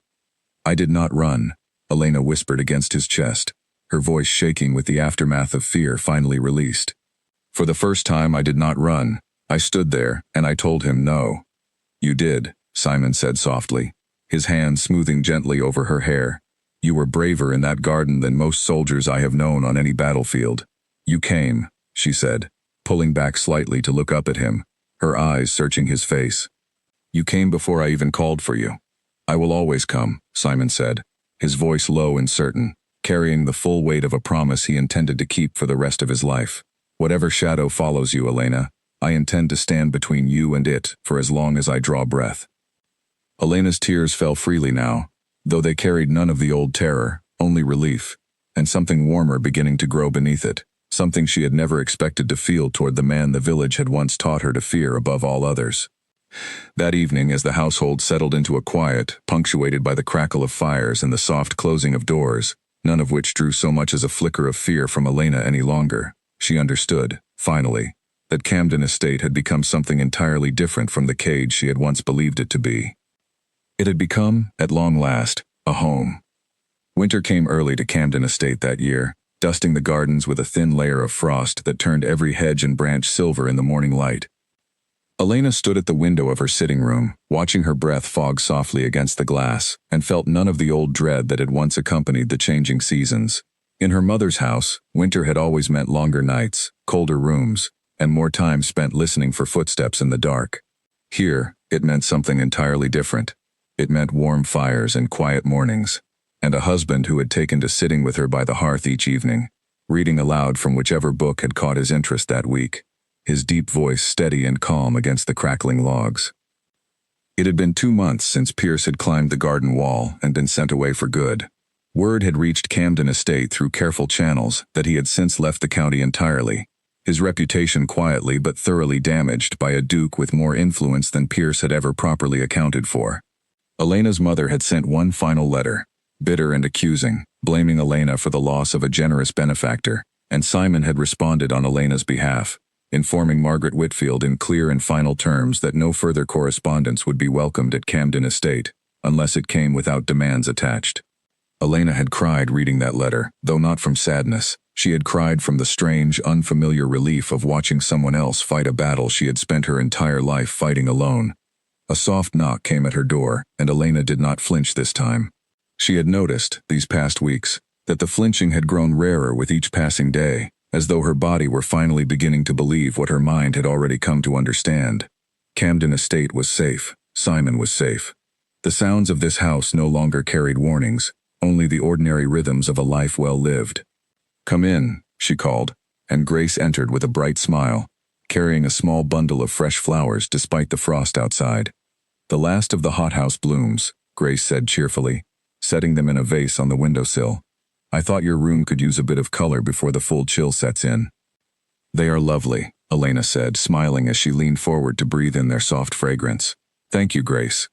I did not run, Elena whispered against his chest, her voice shaking with the aftermath of fear finally released. For the first time I did not run. I stood there, and I told him no. You did, Simon said softly, his hand smoothing gently over her hair. You were braver in that garden than most soldiers I have known on any battlefield. You came, she said, pulling back slightly to look up at him, her eyes searching his face. You came before I even called for you. I will always come, Simon said, his voice low and certain, carrying the full weight of a promise he intended to keep for the rest of his life. Whatever shadow follows you, Elena, I intend to stand between you and it for as long as I draw breath. Elena's tears fell freely now, though they carried none of the old terror, only relief, and something warmer beginning to grow beneath it, something she had never expected to feel toward the man the village had once taught her to fear above all others. That evening, as the household settled into a quiet, punctuated by the crackle of fires and the soft closing of doors, none of which drew so much as a flicker of fear from Elena any longer, she understood, finally, that Camden Estate had become something entirely different from the cage she had once believed it to be. It had become, at long last, a home. Winter came early to Camden Estate that year, dusting the gardens with a thin layer of frost that turned every hedge and branch silver in the morning light. Elena stood at the window of her sitting room, watching her breath fog softly against the glass, and felt none of the old dread that had once accompanied the changing seasons. In her mother's house, winter had always meant longer nights, colder rooms, and more time spent listening for footsteps in the dark. Here, it meant something entirely different. It meant warm fires and quiet mornings, and a husband who had taken to sitting with her by the hearth each evening, reading aloud from whichever book had caught his interest that week, his deep voice steady and calm against the crackling logs. It had been 2 months since Pierce had climbed the garden wall and been sent away for good. Word had reached Camden Estate through careful channels that he had since left the county entirely, his reputation quietly but thoroughly damaged by a duke with more influence than Pierce had ever properly accounted for. Elena's mother had sent one final letter, bitter and accusing, blaming Elena for the loss of a generous benefactor, and Simon had responded on Elena's behalf, informing Margaret Whitfield in clear and final terms that no further correspondence would be welcomed at Camden Estate, unless it came without demands attached. Elena had cried reading that letter, though not from sadness. She had cried from the strange, unfamiliar relief of watching someone else fight a battle she had spent her entire life fighting alone. A soft knock came at her door, and Elena did not flinch this time. She had noticed, these past weeks, that the flinching had grown rarer with each passing day, as though her body were finally beginning to believe what her mind had already come to understand. Camden Estate was safe. Simon was safe. The sounds of this house no longer carried warnings, only the ordinary rhythms of a life well lived. "Come in," she called, and Grace entered with a bright smile, carrying a small bundle of fresh flowers despite the frost outside. "The last of the hothouse blooms," Grace said cheerfully, setting them in a vase on the windowsill. "I thought your room could use a bit of color before the full chill sets in." "They are lovely," Elena said, smiling as she leaned forward to breathe in their soft fragrance. "Thank you, Grace."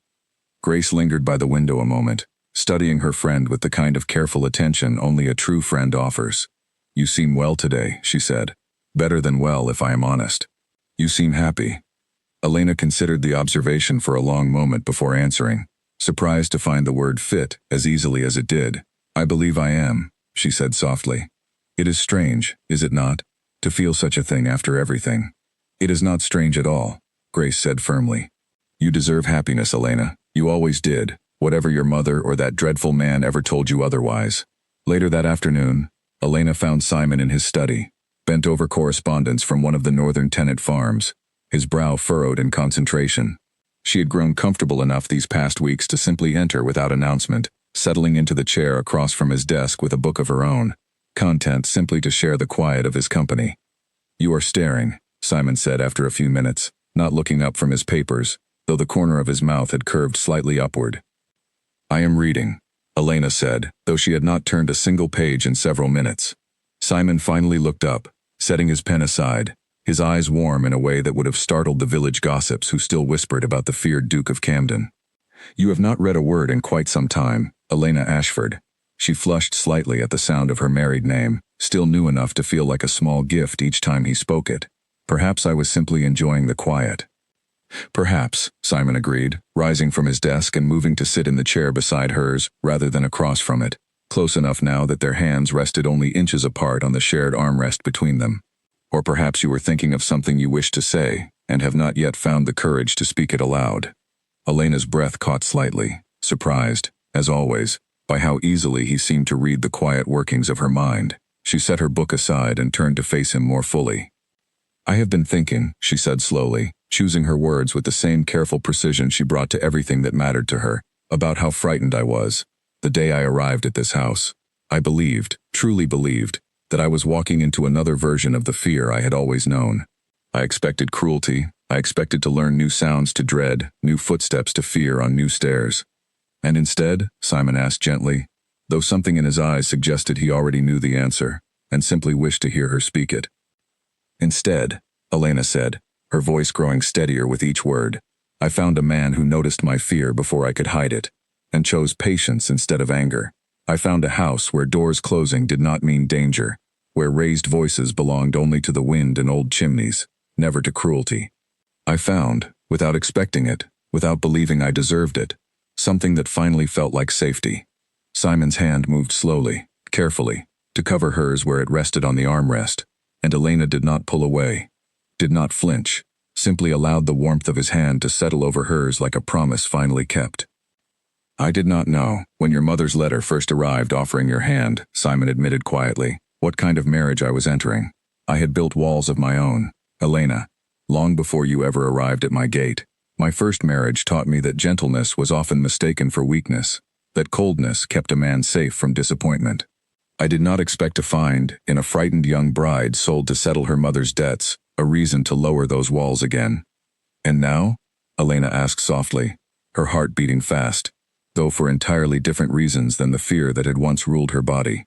Grace lingered by the window a moment, studying her friend with the kind of careful attention only a true friend offers. "You seem well today," she said. "Better than well, if I am honest. You seem happy." Elena considered the observation for a long moment before answering, surprised to find the word fit as easily as it did. "I believe I am," she said softly. "It is strange, is it not, to feel such a thing after everything?" "It is not strange at all," Grace said firmly. "You deserve happiness, Elena. You always did, whatever your mother or that dreadful man ever told you otherwise." Later that afternoon, Elena found Simon in his study, bent over correspondence from one of the northern tenant farms, his brow furrowed in concentration. She had grown comfortable enough these past weeks to simply enter without announcement, settling into the chair across from his desk with a book of her own, content simply to share the quiet of his company. "You are staring," Simon said after a few minutes, not looking up from his papers, though the corner of his mouth had curved slightly upward. "I am reading," Elena said, though she had not turned a single page in several minutes. Simon finally looked up, setting his pen aside, his eyes warm in a way that would have startled the village gossips who still whispered about the feared Duke of Camden. "You have not read a word in quite some time, Elena Ashford." She flushed slightly at the sound of her married name, still new enough to feel like a small gift each time he spoke it. "Perhaps I was simply enjoying the quiet." "Perhaps," Simon agreed, rising from his desk and moving to sit in the chair beside hers rather than across from it, close enough now that their hands rested only inches apart on the shared armrest between them. Or perhaps you were thinking of something you wish to say, and have not yet found the courage to speak it aloud. Elena's breath caught slightly, surprised, as always, by how easily he seemed to read the quiet workings of her mind. She set her book aside and turned to face him more fully. "I have been thinking," she said slowly, choosing her words with the same careful precision she brought to everything that mattered to her, "about how frightened I was. The day I arrived at this house, I believed, truly believed, that I was walking into another version of the fear I had always known. I expected cruelty, I expected to learn new sounds to dread, new footsteps to fear on new stairs. And instead," Simon asked gently, though something in his eyes suggested he already knew the answer, and simply wished to hear her speak it. "Instead," Elena said, her voice growing steadier with each word, "I found a man who noticed my fear before I could hide it, and chose patience instead of anger. I found a house where doors closing did not mean danger, where raised voices belonged only to the wind and old chimneys, never to cruelty. I found, without expecting it, without believing I deserved it, something that finally felt like safety." Simon's hand moved slowly, carefully, to cover hers where it rested on the armrest, and Elena did not pull away, did not flinch, simply allowed the warmth of his hand to settle over hers like a promise finally kept. "I did not know, when your mother's letter first arrived offering your hand," Simon admitted quietly, "what kind of marriage I was entering. I had built walls of my own, Elena, long before you ever arrived at my gate. My first marriage taught me that gentleness was often mistaken for weakness, that coldness kept a man safe from disappointment. I did not expect to find, in a frightened young bride sold to settle her mother's debts, a reason to lower those walls again." "And now?" Elena asked softly, her heart beating fast, though for entirely different reasons than the fear that had once ruled her body.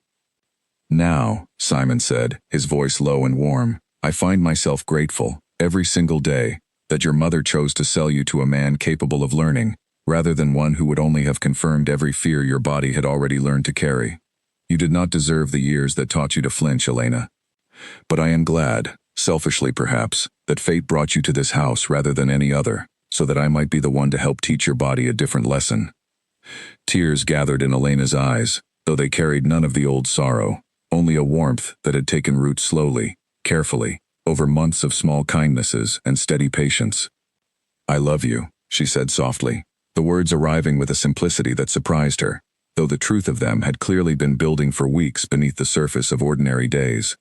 "Now," Simon said, his voice low and warm, "I find myself grateful, every single day, that your mother chose to sell you to a man capable of learning, rather than one who would only have confirmed every fear your body had already learned to carry. You did not deserve the years that taught you to flinch, Elena. But I am glad, selfishly perhaps, that fate brought you to this house rather than any other, so that I might be the one to help teach your body a different lesson." Tears gathered in Elena's eyes, though they carried none of the old sorrow, only a warmth that had taken root slowly, carefully, over months of small kindnesses and steady patience. "I love you," she said softly, the words arriving with a simplicity that surprised her, though the truth of them had clearly been building for weeks beneath the surface of ordinary days.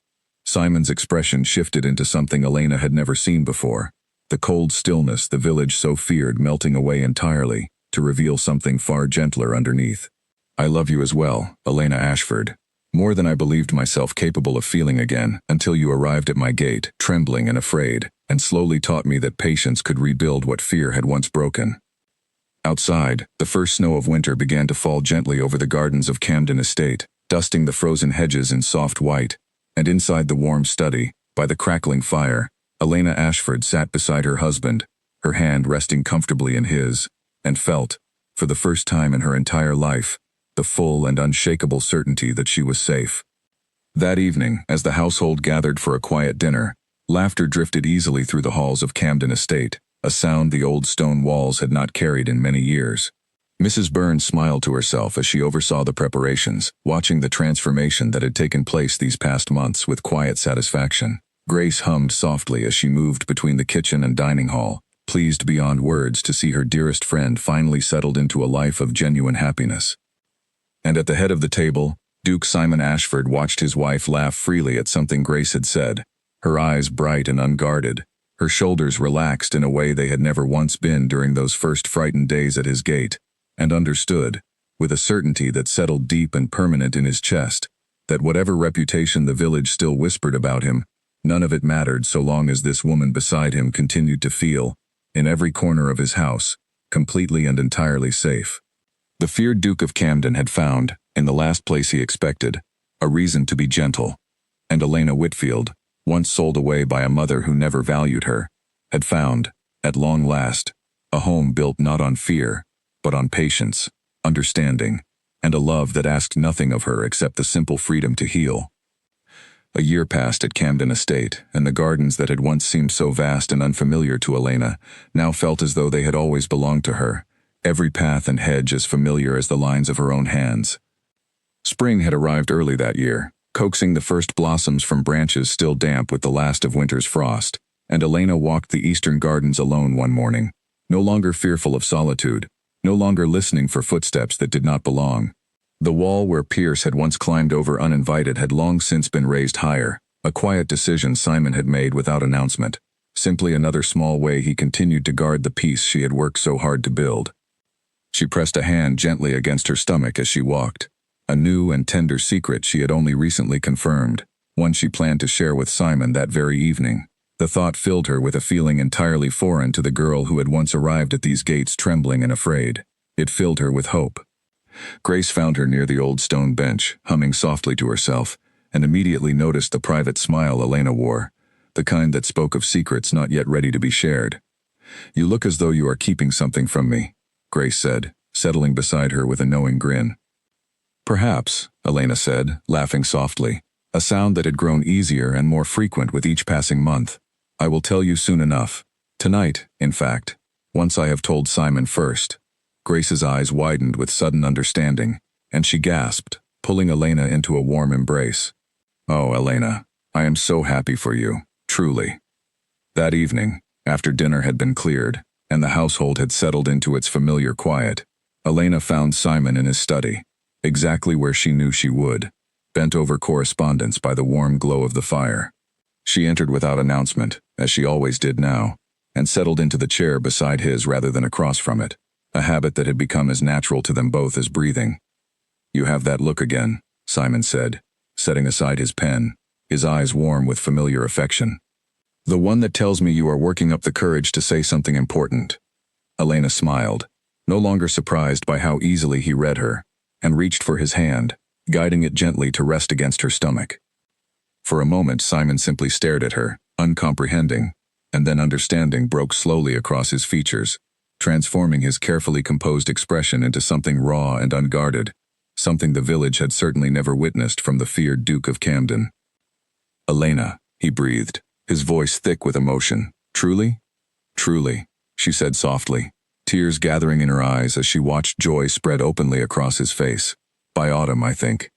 Simon's expression shifted into something Elena had never seen before, the cold stillness the village so feared melting away entirely, to reveal something far gentler underneath. "I love you as well, Elena Ashford, more than I believed myself capable of feeling again, until you arrived at my gate, trembling and afraid, and slowly taught me that patience could rebuild what fear had once broken." Outside, the first snow of winter began to fall gently over the gardens of Camden Estate, dusting the frozen hedges in soft white, and inside the warm study, by the crackling fire, Elena Ashford sat beside her husband, her hand resting comfortably in his, and felt, for the first time in her entire life, the full and unshakable certainty that she was safe. That evening, as the household gathered for a quiet dinner, laughter drifted easily through the halls of Camden Estate, a sound the old stone walls had not carried in many years. Mrs. Burns smiled to herself as she oversaw the preparations, watching the transformation that had taken place these past months with quiet satisfaction. Grace hummed softly as she moved between the kitchen and dining hall, pleased beyond words to see her dearest friend finally settled into a life of genuine happiness. And at the head of the table, Duke Simon Ashford watched his wife laugh freely at something Grace had said, her eyes bright and unguarded, her shoulders relaxed in a way they had never once been during those first frightened days at his gate, and understood, with a certainty that settled deep and permanent in his chest, that whatever reputation the village still whispered about him, none of it mattered so long as this woman beside him continued to feel, in every corner of his house, completely and entirely safe. The feared Duke of Camden had found, in the last place he expected, a reason to be gentle, and Elena Whitfield, once sold away by a mother who never valued her, had found, at long last, a home built not on fear, but on patience, understanding, and a love that asked nothing of her except the simple freedom to heal. A year passed at Camden Estate, and the gardens that had once seemed so vast and unfamiliar to Elena now felt as though they had always belonged to her, every path and hedge as familiar as the lines of her own hands. Spring had arrived early that year, coaxing the first blossoms from branches still damp with the last of winter's frost, and Elena walked the eastern gardens alone one morning, no longer fearful of solitude, no longer listening for footsteps that did not belong. The wall where Pierce had once climbed over uninvited had long since been raised higher, a quiet decision Simon had made without announcement, simply another small way he continued to guard the peace she had worked so hard to build. She pressed a hand gently against her stomach as she walked, a new and tender secret she had only recently confirmed, one she planned to share with Simon that very evening. The thought filled her with a feeling entirely foreign to the girl who had once arrived at these gates trembling and afraid. It filled her with hope. Grace found her near the old stone bench, humming softly to herself, and immediately noticed the private smile Elena wore, the kind that spoke of secrets not yet ready to be shared. "You look as though you are keeping something from me," Grace said, settling beside her with a knowing grin. "Perhaps," Elena said, laughing softly, a sound that had grown easier and more frequent with each passing month. "I will tell you soon enough. Tonight, in fact, once I have told Simon first." Grace's eyes widened with sudden understanding, and she gasped, pulling Elena into a warm embrace. "Oh, Elena, I am so happy for you, truly." That evening, after dinner had been cleared, and the household had settled into its familiar quiet, Elena found Simon in his study, exactly where she knew she would, bent over correspondence by the warm glow of the fire. She entered without announcement, as she always did now, and settled into the chair beside his rather than across from it, a habit that had become as natural to them both as breathing. "You have that look again," Simon said, setting aside his pen, his eyes warm with familiar affection. "The one that tells me you are working up the courage to say something important." Elena smiled, no longer surprised by how easily he read her, and reached for his hand, guiding it gently to rest against her stomach. For a moment Simon simply stared at her, uncomprehending, and then understanding broke slowly across his features, transforming his carefully composed expression into something raw and unguarded, something the village had certainly never witnessed from the feared Duke of Camden. "Elena," he breathed, his voice thick with emotion. "Truly?" "Truly," she said softly, tears gathering in her eyes as she watched joy spread openly across his face. "By autumn, I think."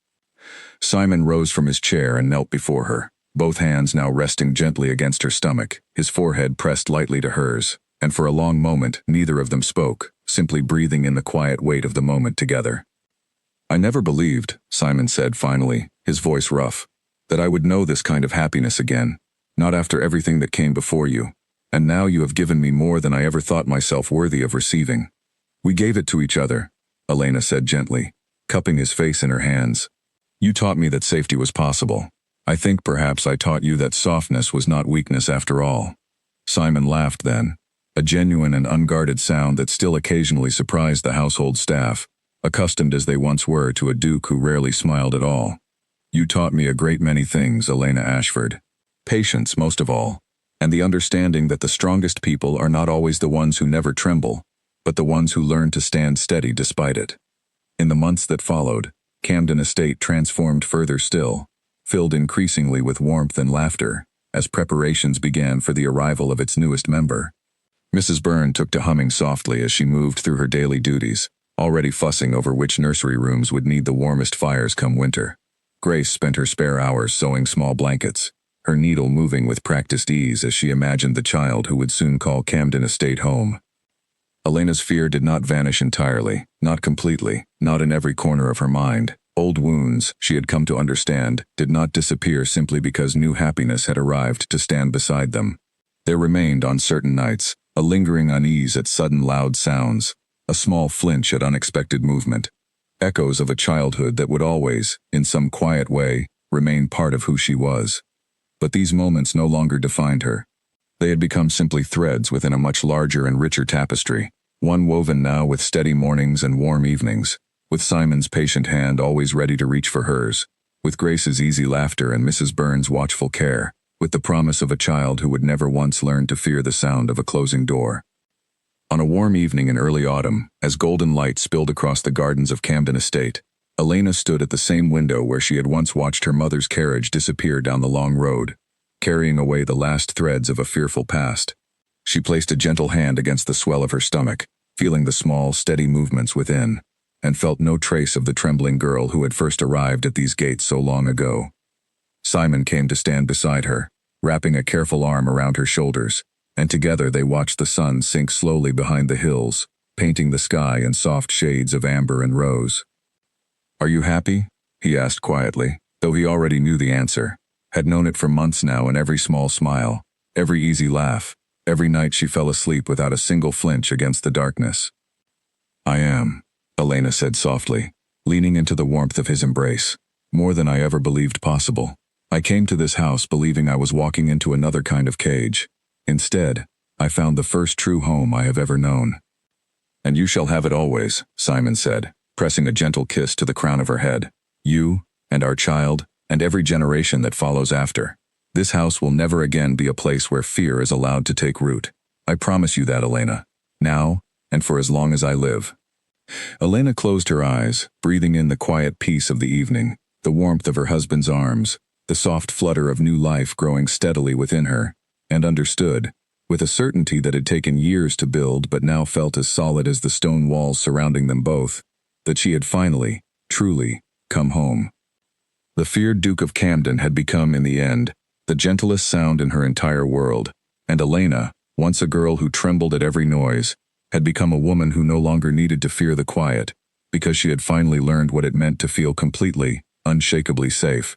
Simon rose from his chair and knelt before her, both hands now resting gently against her stomach, his forehead pressed lightly to hers, and for a long moment neither of them spoke, simply breathing in the quiet weight of the moment together. "I never believed," Simon said finally, his voice rough, "that I would know this kind of happiness again, not after everything that came before you, and now you have given me more than I ever thought myself worthy of receiving." "We gave it to each other," Elena said gently, cupping his face in her hands. "You taught me that safety was possible. I think perhaps I taught you that softness was not weakness after all." Simon laughed then, a genuine and unguarded sound that still occasionally surprised the household staff, accustomed as they once were to a duke who rarely smiled at all. "You taught me a great many things, Elena Ashford. Patience, most of all, and the understanding that the strongest people are not always the ones who never tremble, but the ones who learn to stand steady despite it." In the months that followed, Camden Estate transformed further still, filled increasingly with warmth and laughter, as preparations began for the arrival of its newest member. Mrs. Byrne took to humming softly as she moved through her daily duties, already fussing over which nursery rooms would need the warmest fires come winter. Grace spent her spare hours sewing small blankets, her needle moving with practiced ease as she imagined the child who would soon call Camden Estate home. Elena's fear did not vanish entirely, not completely, not in every corner of her mind. Old wounds, she had come to understand, did not disappear simply because new happiness had arrived to stand beside them. There remained, on certain nights, a lingering unease at sudden loud sounds, a small flinch at unexpected movement, echoes of a childhood that would always, in some quiet way, remain part of who she was. But these moments no longer defined her. They had become simply threads within a much larger and richer tapestry, one woven now with steady mornings and warm evenings, with Simon's patient hand always ready to reach for hers, with Grace's easy laughter and Mrs. Byrne's watchful care, with the promise of a child who would never once learn to fear the sound of a closing door. On a warm evening in early autumn, as golden light spilled across the gardens of Camden Estate, Elena stood at the same window where she had once watched her mother's carriage disappear down the long road, carrying away the last threads of a fearful past. She placed a gentle hand against the swell of her stomach, feeling the small, steady movements within, and felt no trace of the trembling girl who had first arrived at these gates so long ago. Simon came to stand beside her, wrapping a careful arm around her shoulders, and together they watched the sun sink slowly behind the hills, painting the sky in soft shades of amber and rose. "Are you happy?" he asked quietly, though he already knew the answer, had known it for months now in every small smile, every easy laugh, every night she fell asleep without a single flinch against the darkness. "I am," Elena said softly, leaning into the warmth of his embrace, "more than I ever believed possible. I came to this house believing I was walking into another kind of cage. Instead, I found the first true home I have ever known." "And you shall have it always," Simon said, pressing a gentle kiss to the crown of her head. "You, and our child, and every generation that follows after. This house will never again be a place where fear is allowed to take root. I promise you that, Elena. Now, and for as long as I live." Elena closed her eyes, breathing in the quiet peace of the evening, the warmth of her husband's arms, the soft flutter of new life growing steadily within her, and understood, with a certainty that had taken years to build but now felt as solid as the stone walls surrounding them both, that she had finally, truly, come home. The feared Duke of Camden had become, in the end, the gentlest sound in her entire world, and Elena, once a girl who trembled at every noise, had become a woman who no longer needed to fear the quiet, because she had finally learned what it meant to feel completely, unshakably safe.